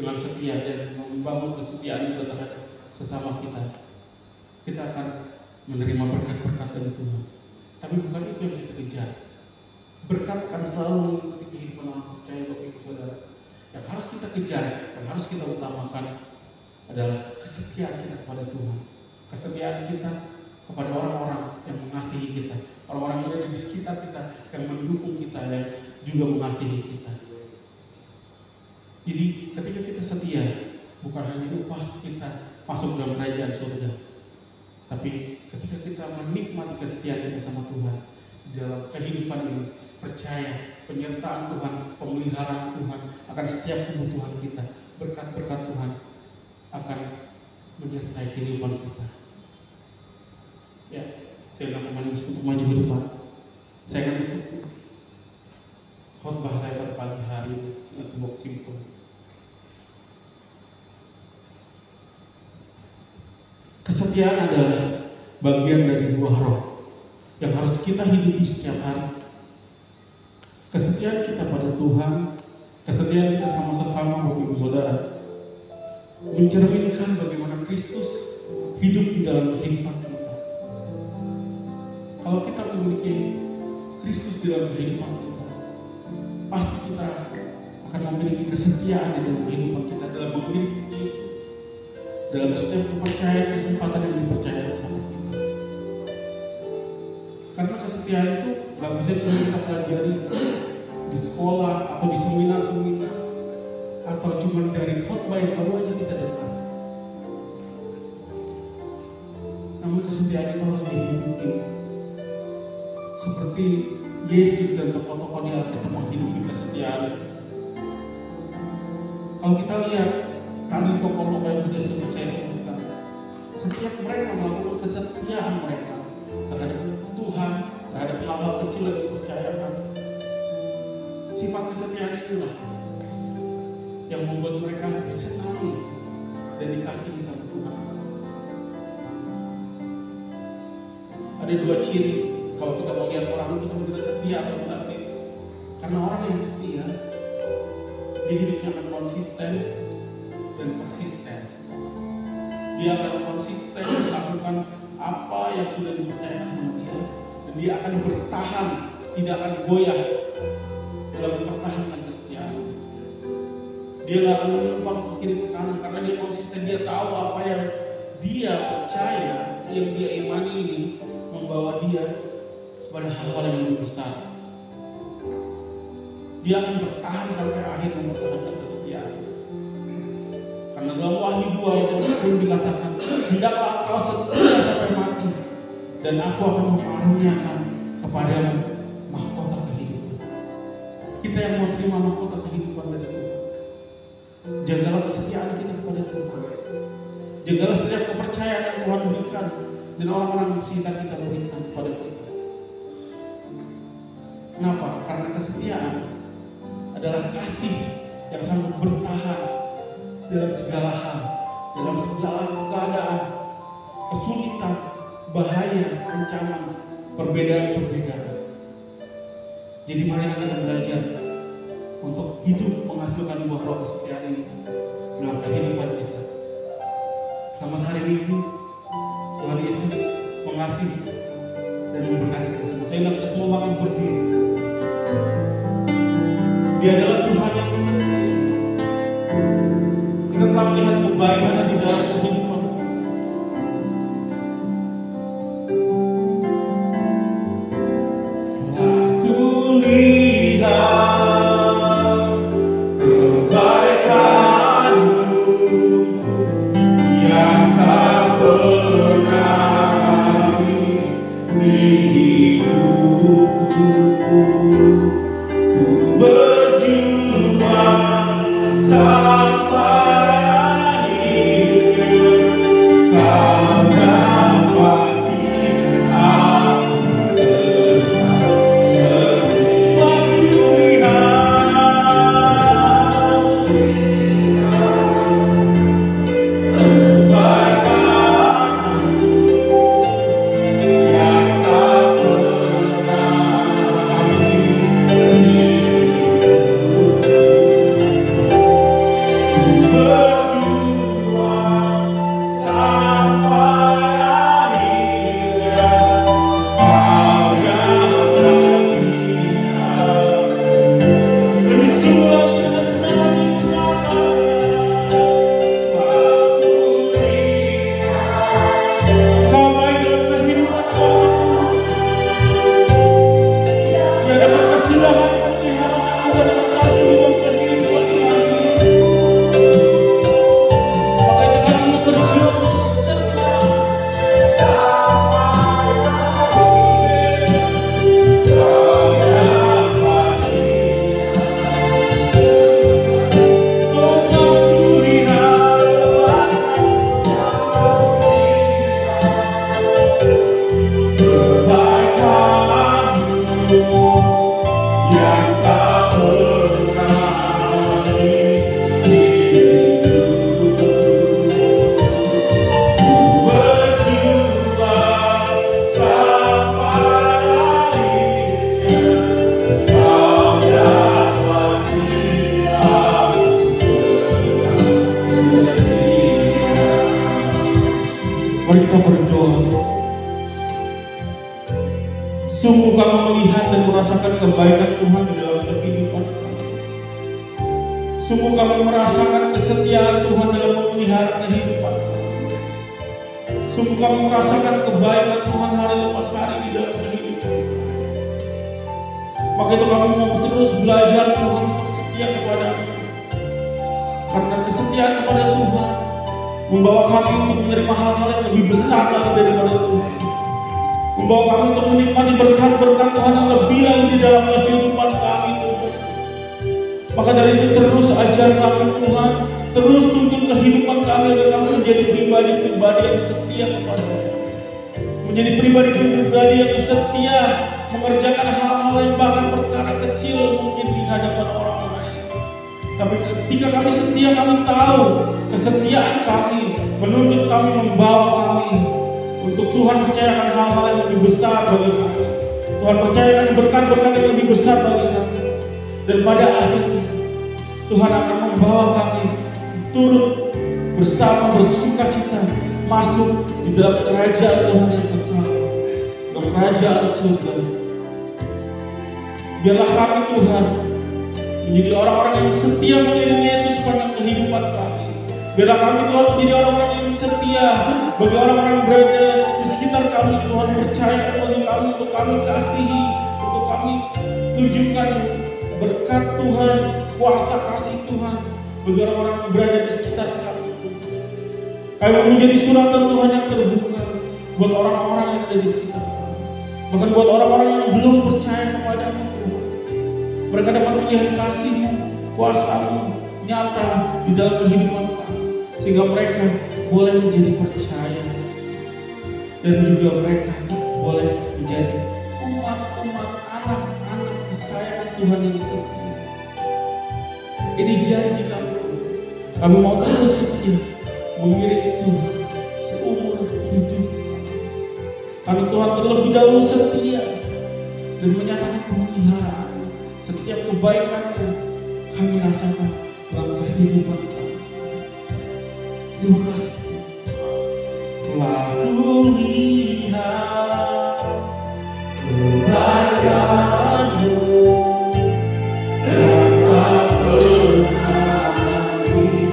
dengan setia, dan membangun kesetiaan juga terhadap sesama kita. Kita akan menerima berkat-berkat dari Tuhan. Tapi bukan itu yang kita kejar. Berkat akan selalu mengikuti kehidupan orang percaya, Bapak Ibu Saudara. Yang harus kita kejar, yang harus kita utamakan adalah kesetiaan kita kepada Tuhan, kesetiaan kita kepada orang-orang yang mengasihi kita, orang-orang yang ada di sekitar kita, yang mendukung kita, yang juga mengasihi kita. Jadi ketika kita setia, bukan hanya upah kita masuk dalam kerajaan surga, tapi ketika kita menikmati kesetiaan kita sama Tuhan dalam kehidupan ini, percaya penyertaan Tuhan, pemeliharaan Tuhan akan setiap kebutuhan kita, berkat-berkat Tuhan akan menyertai kehidupan kita. Ya, saya akan memanggil untuk maju ke depan. Saya akan tutup khotbah saya pada pagi hari ini dengan sebuah kesimpulan. Kesetiaan adalah bagian dari buah roh yang harus kita hidupi setiap hari. Kesetiaan kita pada Tuhan, kesetiaan kita sama sesama, Bapak Ibu Saudara, mencerminkan bagaimana Kristus hidup di dalam kehidupan kita. Kalau kita memiliki Kristus di dalam kehidupan kita, pasti kita akan memiliki kesetiaan di dalam kehidupan kita, dalam memiliki Yesus, dalam setiap kepercayaan, kesempatan yang dipercayakan sama kita. Karena kesetiaan itu gak bisa cuma kita pelajari di sekolah atau di seminar-seminar, atau cuma dari khotbah yang baru aja kita dengar. Namun kesetiaan itu harus dihidupi seperti Yesus dan tokoh-tokoh di Alkitab menghidupi kesetiaan itu. Kalau kita lihat tadi tokoh-tokoh yang sudah saya sebutkan, setiap mereka melakukan kesetiaan mereka terhadap Tuhan, terhadap hal-hal kecil yang dipercayakan. Sifat kesetiaan inilah yang membuat mereka disenangi dan dikasihi sama Tuhan. Ada dua ciri kalau kita mau lihat orang itu sebenarnya setia atau enggak sih. Karena orang yang setia, dia hidupnya akan konsisten dan persisten. Dia akan konsisten melakukan apa yang sudah dipercayakan sama dia, dan dia akan bertahan, tidak akan goyah dalam mempertahankan kesetiaan. Dia gak akan menumpang ke kiri ke kanan karena dia konsisten. Dia tahu apa yang dia percaya, yang dia imani ini membawa dia pada hal-hal yang lebih besar. Dia akan bertahan sampai akhir mempertahankan kesetiaan. Karena dalam Wahyu 2 ayat 10 dikatakan, hendaklah engkau setia sampai mati, dan aku akan mengaruniakan kepadamu mahkota kehidupan. Kita yang mau terima mahkota kehidupan dari Tuhan, jagalah kesetiaan kita kepada Tuhan. Jagalah setiap kepercayaan yang Tuhan berikan dan orang-orang yang sekitar kita berikan kepada kita. Kenapa? Karena kesetiaan adalah kasih yang sanggup bertahan dalam segala hal, dalam segala keadaan, kesulitan, bahaya, ancaman, perbedaan-perbedaan. Jadi mari kita belajar untuk hidup menghasilkan buah roh kesetiaan ini dalam kehidupan kita. Selamat hari Minggu. Tuhan Yesus mengasihi dan memberkati kita semua. Saya undang kita semua makan berdiri. Dia adalah Tuhan yang setia. Kita telah melihat kebaikan di dalam kehidupan. Telah kulihat kebaikan-Mu yang tak pernah habis di hidupku. Ku berjuang sampai akhirnya Kau dapati aku telah Sungguh kami melihat dan merasakan kebaikan Tuhan di dalam kehidupan kami. Sungguh kami merasakan kesetiaan Tuhan dalam memelihara kehidupan kami. Sungguh kami merasakan kebaikan Tuhan hari lepas hari di dalam kehidupan kami. Maka itu kami mau terus belajar Tuhan untuk setia kepada-Mu. Karena kesetiaan kepada Tuhan membawa kami untuk menerima hal-hal yang lebih besar lagi daripada Tuhan. Membawa kami untuk menikmati berkat-berkat Tuhan yang lebih lagi di dalam kehidupan kami Tuhan. Maka dari itu terus ajar kami Tuhan, terus tuntun kehidupan kami agar kami menjadi pribadi-pribadi yang setia kepada-Mu. Menjadi pribadi-pribadi yang setia mengerjakan hal-hal yang bahkan perkara kecil mungkin di hadapan orang lain. Tapi ketika kami setia, kami tahu kesetiaan kami menuntut kami, membawa kami untuk Tuhan percayakan hal-hal yang lebih besar bagi kami. Tuhan percayakan berkat-berkat yang lebih besar bagi kami. Dan pada akhirnya Tuhan akan membawa kami turut bersama bersukacita masuk di dalam kerajaan Tuhan yang kekal, dalam kerajaan surga. Biarlah kami Tuhan menjadi orang-orang yang setia mengiring Yesus pada kehidupan kami. Biarlah kami Tuhan menjadi orang-orang yang setia bagi orang-orang yang berada di sekitar kami. Tuhan percayakan bagi kami untuk kami kasihi, untuk kami tunjukkan berkat Tuhan, kuasa kasih Tuhan bagi orang-orang yang berada di sekitar kami. Kami mau menjadi suratan Tuhan yang terbuka buat orang-orang yang ada di sekitar kami. Bahkan buat orang-orang yang belum percaya kepada-Mu Tuhan. Mereka dapat melihat kasih-Mu, kuasa-Mu nyata di dalam kehidupan kami. Sehingga mereka boleh menjadi percaya. Dan juga mereka boleh menjadi umat-umat, anak-anak kesayangan Tuhan yang setia. Ini janji kami. Kami mau terus setia mengiring Tuhan seumur hidup kami. Karena Tuhan terlebih dahulu setia dan menyatakan pemeliharaan. Setiap kebaikannya kami rasakan dalam kehidupan kami. Terima kasih. Telah kulihat kebaikan-Mu yang tak pernah hidup.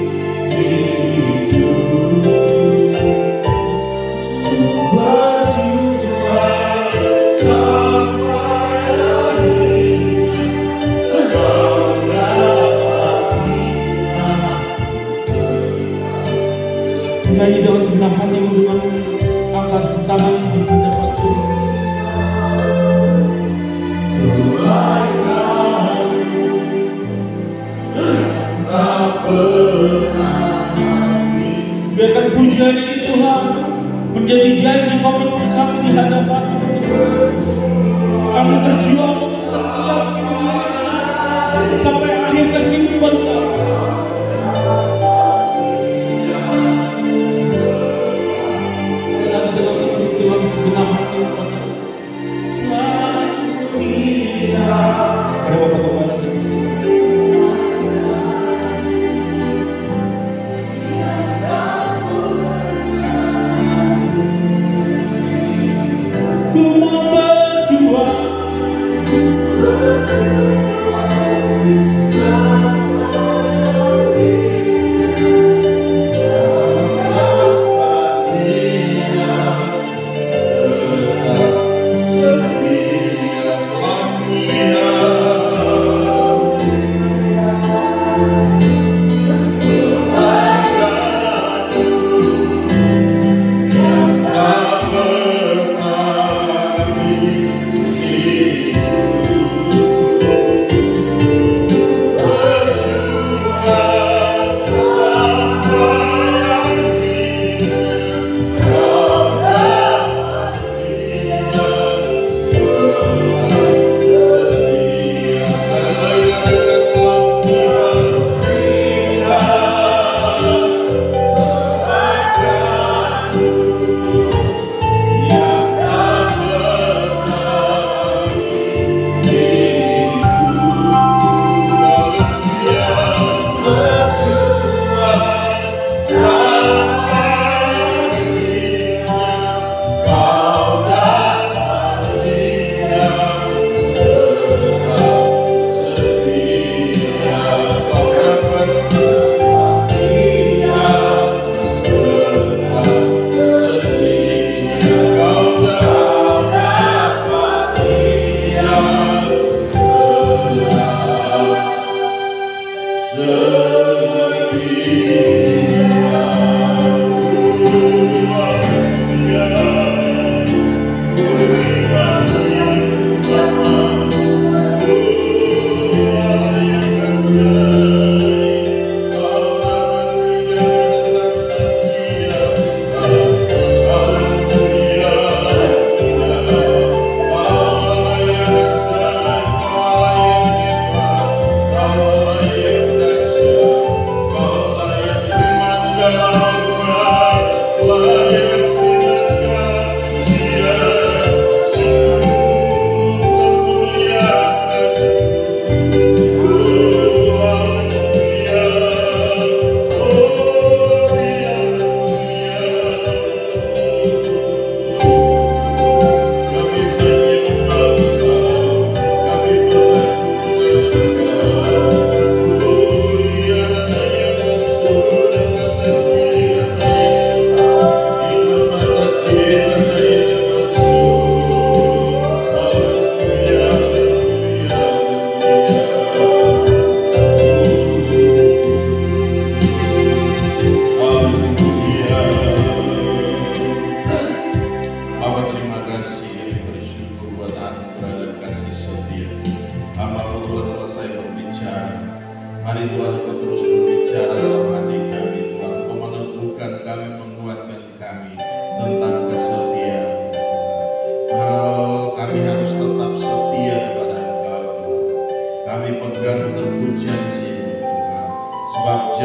Berjuang sampai akhir, Engkau dapat menyanyi dengan segenap hatimu dengan angkat tangan menghadap Tuhan. Biarkan pujian ini Tuhan menjadi janji komitmen kami di hadapan-Mu. Kami berjuang untuk setia mengikuti Yesus sampai akhir kehidupan kami. Dengan segenap hati kata telah kulihat. Ada Bapak Kepala saya bersama. Ku mau berjuang sampai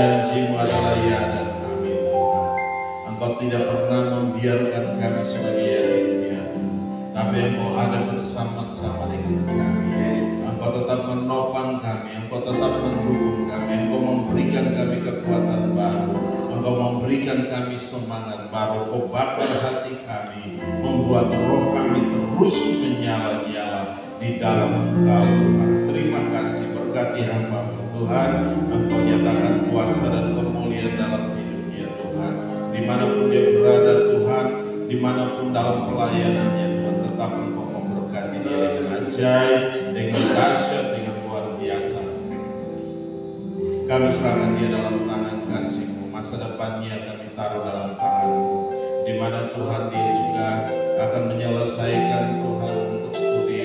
janji-Mu adalah ya dan amin Tuhan. Engkau tidak pernah membiarkan kami sebagai yatim piatu, tapi Engkau ada bersama-sama dengan kami. Engkau tetap menopang kami, Engkau tetap mendukung kami, Engkau memberikan kami kekuatan baru, Engkau memberikan kami semangat baru, Engkau bakar hati kami, membuat roh kami terus menyala-nyala di dalam Engkau Tuhan. Terima kasih, berkati hamba-Mu Tuhan. Engkau nyatakan kuasa dan kemuliaan dalam hidupnya Tuhan. Dimanapun dia berada Tuhan, dimanapun dalam pelayanannya Tuhan, tetap Engkau memberkati dia dengan ajaib, dengan dahsyat, dengan luar biasa. Kami serahkan dia dalam tangan kasih-Mu. Masa depannya kami taruh dalam tangan-Mu, di mana Tuhan dia juga akan menyelesaikan Tuhan untuk studi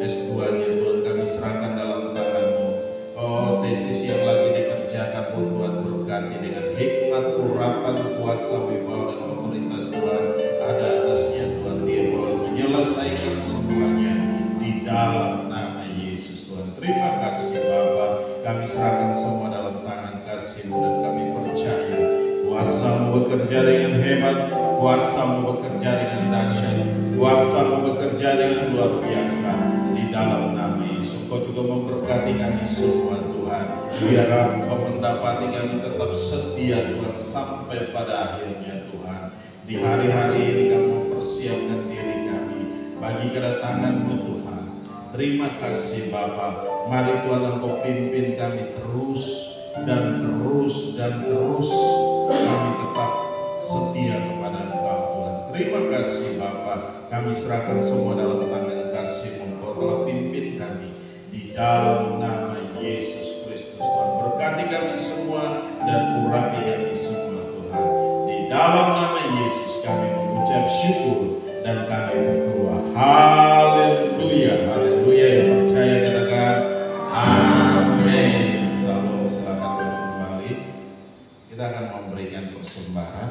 S2-nya Tuhan. Kami serahkan dalam tangan-Mu. Oh, tesis yang lagi dikerjakan pun Tuhan berkati dengan hikmat, urapan, kuasa, wibawa dan otoritas Tuhan ada atasnya Tuhan. Dia boleh menyelesaikan semuanya di dalam nama Yesus Tuhan. Terima kasih Bapa. Kami serahkan semua dalam tangan kasih-Mu dan kami percaya kuasa-Mu bekerja dengan hebat, kuasa-Mu bekerja dengan dahsyat, kuasa-Mu bekerja dengan luar biasa di dalam nama Yesus. Engkau juga memberkati kami semua Tuhan. Biar Engkau mendapati kami tetap setia Tuhan sampai pada akhirnya Tuhan. Di hari-hari ini kami mempersiapkan diri kami bagi kedatangan-Mu Tuhan. Terima kasih Bapa. Mari Tuhan Engkau pimpin kami terus dan terus dan terus. Kami tetap setia kepada Engkau Tuhan. Terima kasih Bapa. Kami serahkan semua dalam tangan kasih-Mu. Engkau telah pimpin kami di dalam nama Yesus Kristus Tuhan. Berkati kami semua dan urapi kami semua Tuhan. Di dalam nama Yesus kami mengucap syukur dan kami berdoa. Haleluya, haleluya. Yang percaya katakan amin. Salam, silakan duduk kembali. Kita akan memberikan persembahan.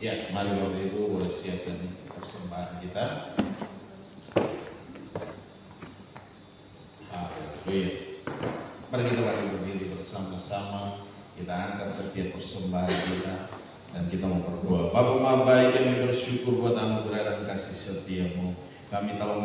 Ya, mari Bapak Ibu boleh siapkan persembahan kita. Haleluya. Mari kita bangkit berdiri bersama-sama. Kita angkat setiap persembahan kita dan kita mau berdoa. Bapa Maha Baik, kami bersyukur buat anugerah dan kasih setia-Mu. Kami telah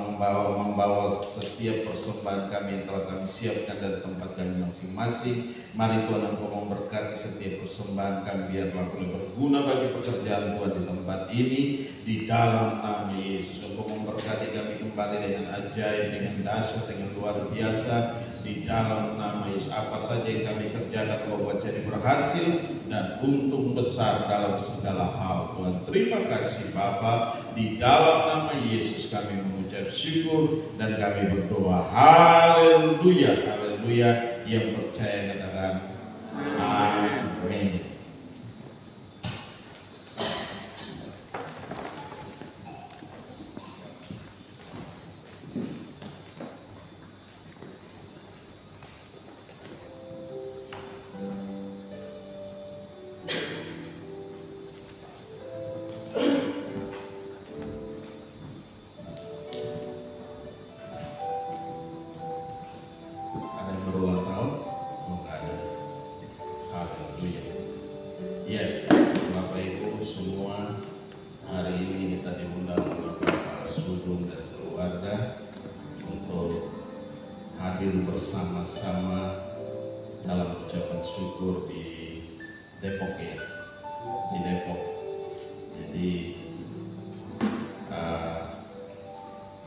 membawa setiap persembahan kami yang telah kami siapkan dari tempat kami masing-masing. Mari Tuhan Engkau memberkati setiap persembahan kami, biarlah boleh berguna bagi pekerjaan Tuhan di tempat ini. Di dalam nama Yesus Engkau memberkati kami kembali dengan ajaib, dengan dahsyat, dengan luar biasa. Di dalam nama Yesus, apa saja yang kami kerjakan Kau buat jadi berhasil dan untung besar dalam segala hal Tuhan. Terima kasih Bapa. Di dalam nama Yesus kami mengucap syukur dan kami berdoa. Haleluya, haleluya. Yang percaya katakan amin. Bersama-sama dalam ucapan syukur di Depok ya, di Depok. Jadi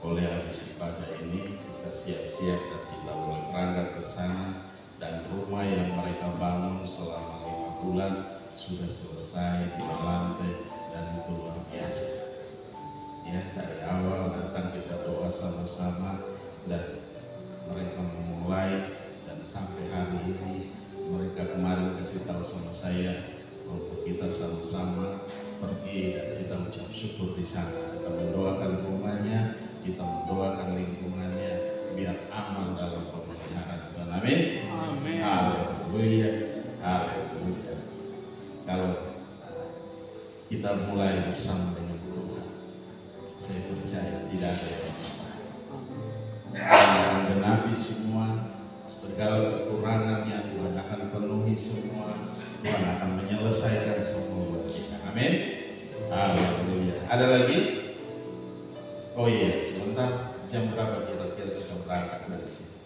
oleh habis ibadah ini kita siap-siap dan kita boleh berangkat ke sana, dan rumah yang mereka bangun selama 5 bulan sudah selesai 5 lantai dan itu luar biasa. Ya, dari awal datang kita doa sama-sama dan mereka memulai, dan sampai hari ini mereka kemarin kasih tahu sama saya untuk kita sama-sama pergi dan kita ucap syukur di sana. Kita mendoakan rumahnya, kita mendoakan lingkungannya biar aman dalam pemeliharaan Tuhan. Amin. Amin. Haleluya. Haleluya. Kalau kita mulai bersama dengan Tuhan, saya percaya tidak ada yang mustahil. Yang genap Tuhan akan menyelesaikan semua buat kita. Amin. Haleluya. Ada lagi? Oh iya, sebentar. Jam berapa kira-kira kita berangkat dari sini?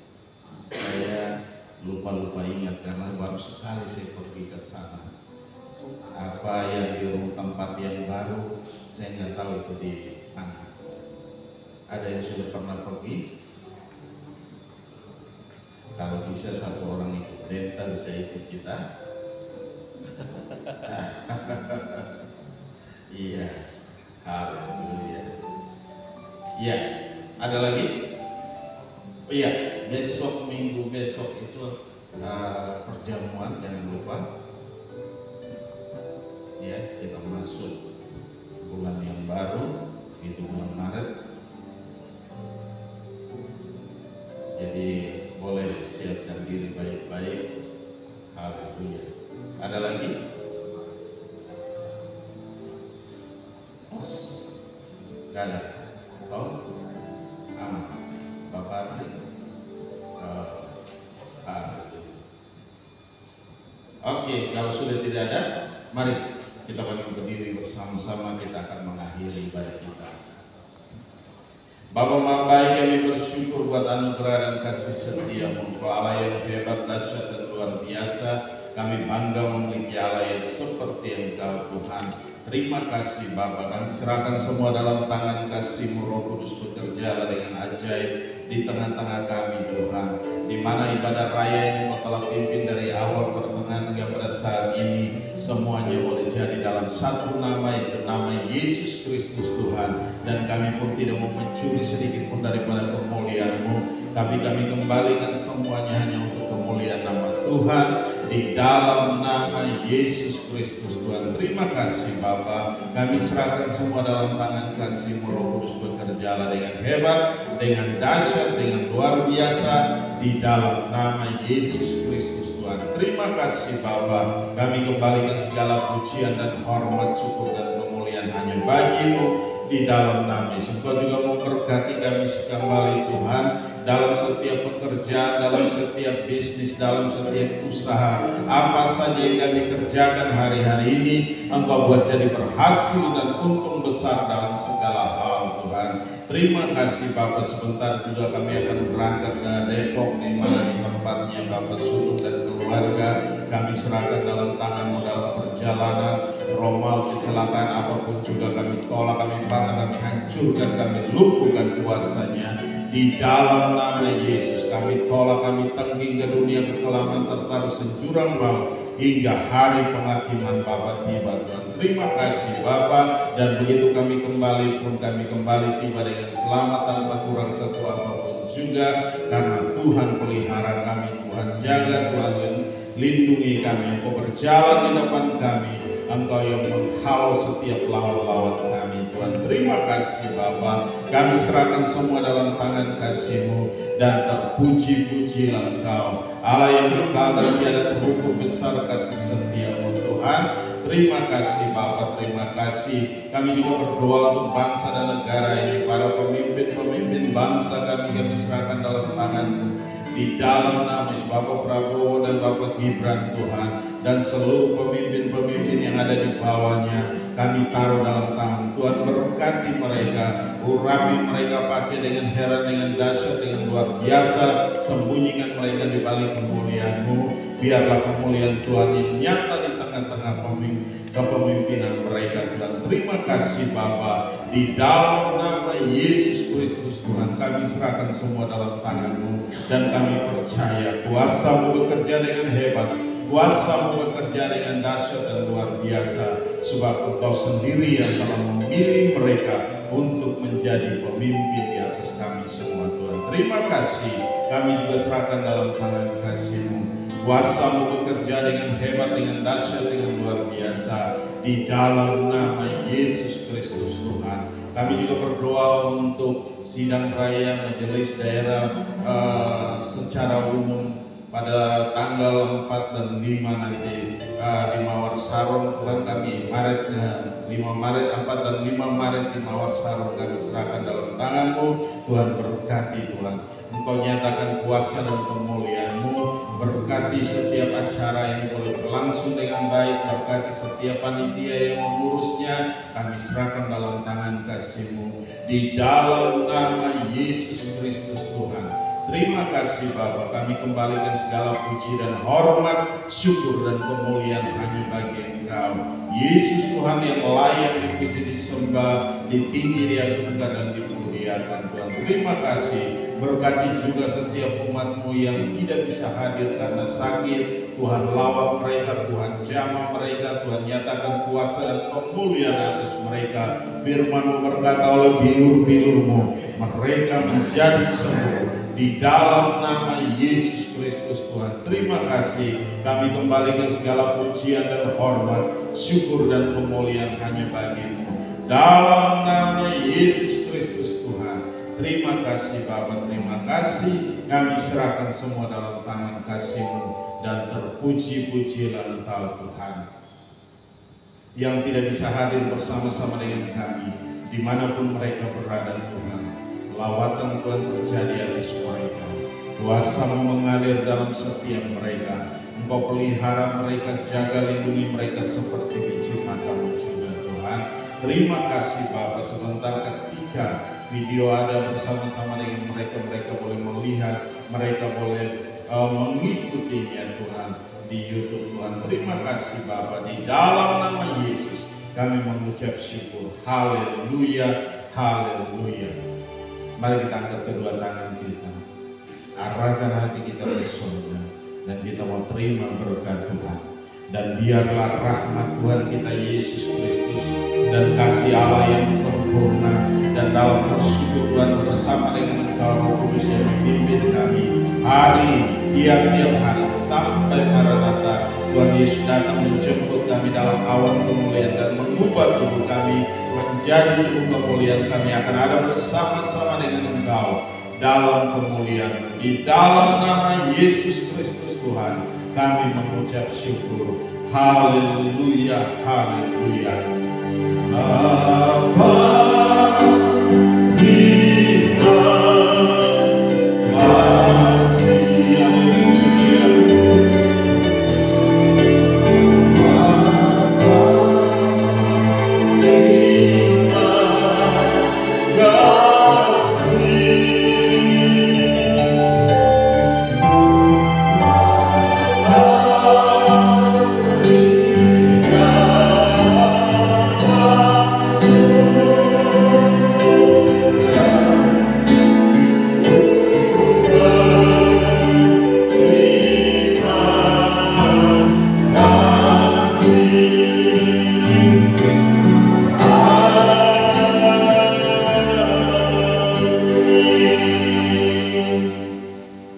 Saya lupa ingat karena baru sekali saya pergi ke sana. Apa yang di tempat yang baru saya nggak tahu itu di mana. Ada yang sudah pernah pergi? Kalau bisa satu orang ikut Denta bisa ikut kita. Iya, haleluya. Iya, ada lagi? Oh iya, besok minggu besok itu perjamuan, jangan lupa. Ya, kita masuk bulan yang baru, itu bulan Maret. Jadi boleh siapkan diri baik-baik. Haleluya. Ada lagi? Gak ada. Oh, aman. Bapak Ardi. Oke, kalau sudah tidak ada, mari kita bangkit berdiri bersama-sama. Kita akan mengakhiri ibadah kita. Bapa Maha Baik, kami bersyukur buat anugerah dan kasih setia-Mu. Engkau Allah yang hebat, dahsyat dan luar biasa. Kami bangga memiliki Allah yang seperti Engkau, Tuhan. Terima kasih Bapa, kami serahkan semua dalam tangan kasih-Mu. Roh Kudus bekerja dengan ajaib di tengah-tengah kami, Tuhan. Di mana ibadah raya ini Engkau telah pimpin dari awal pertengahan hingga pada saat ini, semuanya boleh jadi dalam satu nama, yaitu nama Yesus Kristus, Tuhan. Dan kami pun tidak mau mencuri sedikit pun daripada kemuliaan-Mu, tapi kami kembalikan semuanya hanya untuk kemuliaan nama Tuhan, di dalam nama Yesus Kristus, Tuhan. Terima kasih Bapa, kami serahkan semua dalam tangan kasih-Mu. Roh Kudus bekerjalah dengan hebat, dengan dahsyat, dengan luar biasa, di dalam nama Yesus Kristus, Tuhan. Terima kasih Bapa, kami kembalikan segala pujian dan hormat, syukur dan kemuliaan hanya bagi-Mu, di dalam nama Yesus. Engkau juga memberkati kami kembali, Tuhan, dalam setiap pekerjaan, dalam setiap bisnis, dalam setiap usaha, apa saja yang kami kerjakan hari-hari ini, Engkau buat jadi berhasil dan untung besar dalam segala hal, Tuhan. Terima kasih Bapak. Sebentar juga kami akan berangkat ke Depok, di mana di tempatnya Bapak Sulung dan keluarga. Kami serahkan dalam tangan-Mu dalam perjalanan. Roh maut, kecelakaan apapun juga kami tolak, kami patah, kami hancurkan, kami lumpuhkan kuasanya. Di dalam nama Yesus kami tolak, kami tengking ke dunia kekelaman, tertaruh sejurang maut hingga hari penghakiman Bapa tiba, Tuhan. Terima kasih Bapa, dan begitu kami kembali pun kami kembali tiba dengan selamat tanpa kurang satu apapun juga, karena Tuhan pelihara kami, Tuhan jaga, Tuhan lindungi kami. Engkau berjalan di depan kami, Engkau yang menghalau setiap lawan-lawan kami, Tuhan. Terima kasih Bapa, kami serahkan semua dalam tangan kasih-Mu, dan terpuji-pujilah Engkau, Allah yang kekal dan tiada terukur besar kasih setia-Mu, Tuhan. Terima kasih Bapa, terima kasih. Kami juga berdoa untuk bangsa dan negara ini, para pemimpin bangsa kami serahkan dalam tangan-Mu, di dalam nama Yesus. Bapak Prabowo dan Bapak Gibran, Tuhan, dan seluruh pemimpin-pemimpin yang ada di bawahnya, kami taruh dalam tangan Tuhan. Berkati mereka, urapi mereka, pakai dengan heran, dengan dahsyat, dengan luar biasa. Sembunyikan mereka di balik kemuliaan-Mu. Biarlah kemuliaan Tuhan yang nyata di tengah-tengah kepemimpinan mereka, Tuhan. Terima kasih Bapa, di dalam nama Yesus Kristus, Tuhan, kami serahkan semua dalam tangan-Mu, dan kami percaya kuasa-Mu bekerja dengan hebat, kuasa-Mu bekerja dengan dahsyat dan luar biasa, sebab Engkau sendiri yang telah memilih mereka untuk menjadi pemimpin di atas kami semua, Tuhan. Terima kasih, kami juga serahkan dalam tangan kasih-Mu. Kuasa-Mu bekerja dengan hebat, dengan dahsyat, dengan luar biasa, di dalam nama Yesus Kristus, Tuhan. Kami juga berdoa untuk sidang raya majelis daerah secara umum pada tanggal 4 dan 5 nanti di Mawar Sarong, Tuhan. Kami 5 Maret, 4 dan 5 Maret di Mawar Sarong kami serahkan dalam tangan-Mu, Tuhan. Berkati Tuhan. Engkau nyatakan kuasa dan kemuliaan-Mu. Berkati setiap acara yang boleh berlangsung dengan baik, berkati setiap panitia yang mengurusnya. Kami serahkan dalam tangan kasih-Mu, di dalam nama Yesus Kristus Tuhan. Terima kasih Bapa, kami kembalikan segala puji dan hormat, syukur dan kemuliaan hanya bagi Engkau. Yesus Tuhan yang layak dipuji, disembah, ditinggi, diagungkan dan dimuliakan Tuhan. Terima kasih. Berkati juga setiap umat-Mu yang tidak bisa hadir karena sakit. Tuhan lawat mereka, Tuhan jamah mereka, Tuhan nyatakan kuasa dan kemuliaan atas mereka. Firman-Mu berkata, oleh bilur-bilur-Mu mereka menjadi sembuh. Di dalam nama Yesus Kristus Tuhan. Terima kasih. Kami kembalikan segala pujian dan hormat, syukur dan kemuliaan hanya bagi-Mu. Dalam nama Yesus Kristus Tuhan. Terima kasih Bapa, terima kasih. Kami serahkan semua dalam tangan kasih-Mu, dan terpuji-pujilah Engkau Tuhan, yang tidak bisa hadir bersama-sama dengan kami dimanapun mereka berada Tuhan. Lawatan Tuhan terjadi atas mereka, kuasa-Mu mengalir dalam setiap mereka. Engkau pelihara mereka, jaga lindungi mereka seperti biji mata-Mu juga Tuhan. Terima kasih Bapa, sebentar ketika video ada bersama-sama dengan mereka, mereka boleh melihat, mereka boleh mengikutinya Tuhan di YouTube Tuhan. Terima kasih Bapa, di dalam nama Yesus kami mengucap syukur. Haleluya, haleluya. Mari kita angkat kedua tangan kita, arahkan hati kita ke surga, dan kita mau terima berkat Tuhan. Dan biarlah rahmat Tuhan kita Yesus Kristus dan kasih Allah yang sempurna dan dalam persekutuan bersama dengan Engkau Roh Kudus yang memimpin kami hari tiap-tiap hari sampai Maranatha. Tuhan Yesus datang menjemput kami dalam awan kemuliaan dan mengubah tubuh kami menjadi tubuh kemuliaan. Kami akan ada bersama-sama dengan Engkau dalam kemuliaan. Di dalam nama Yesus Kristus Tuhan kami mengucap syukur. Haleluya, haleluya. Bapa, terima kasih, haleluya. Bapa, terima kasih.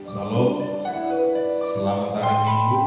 Shalom, selamat hari Minggu.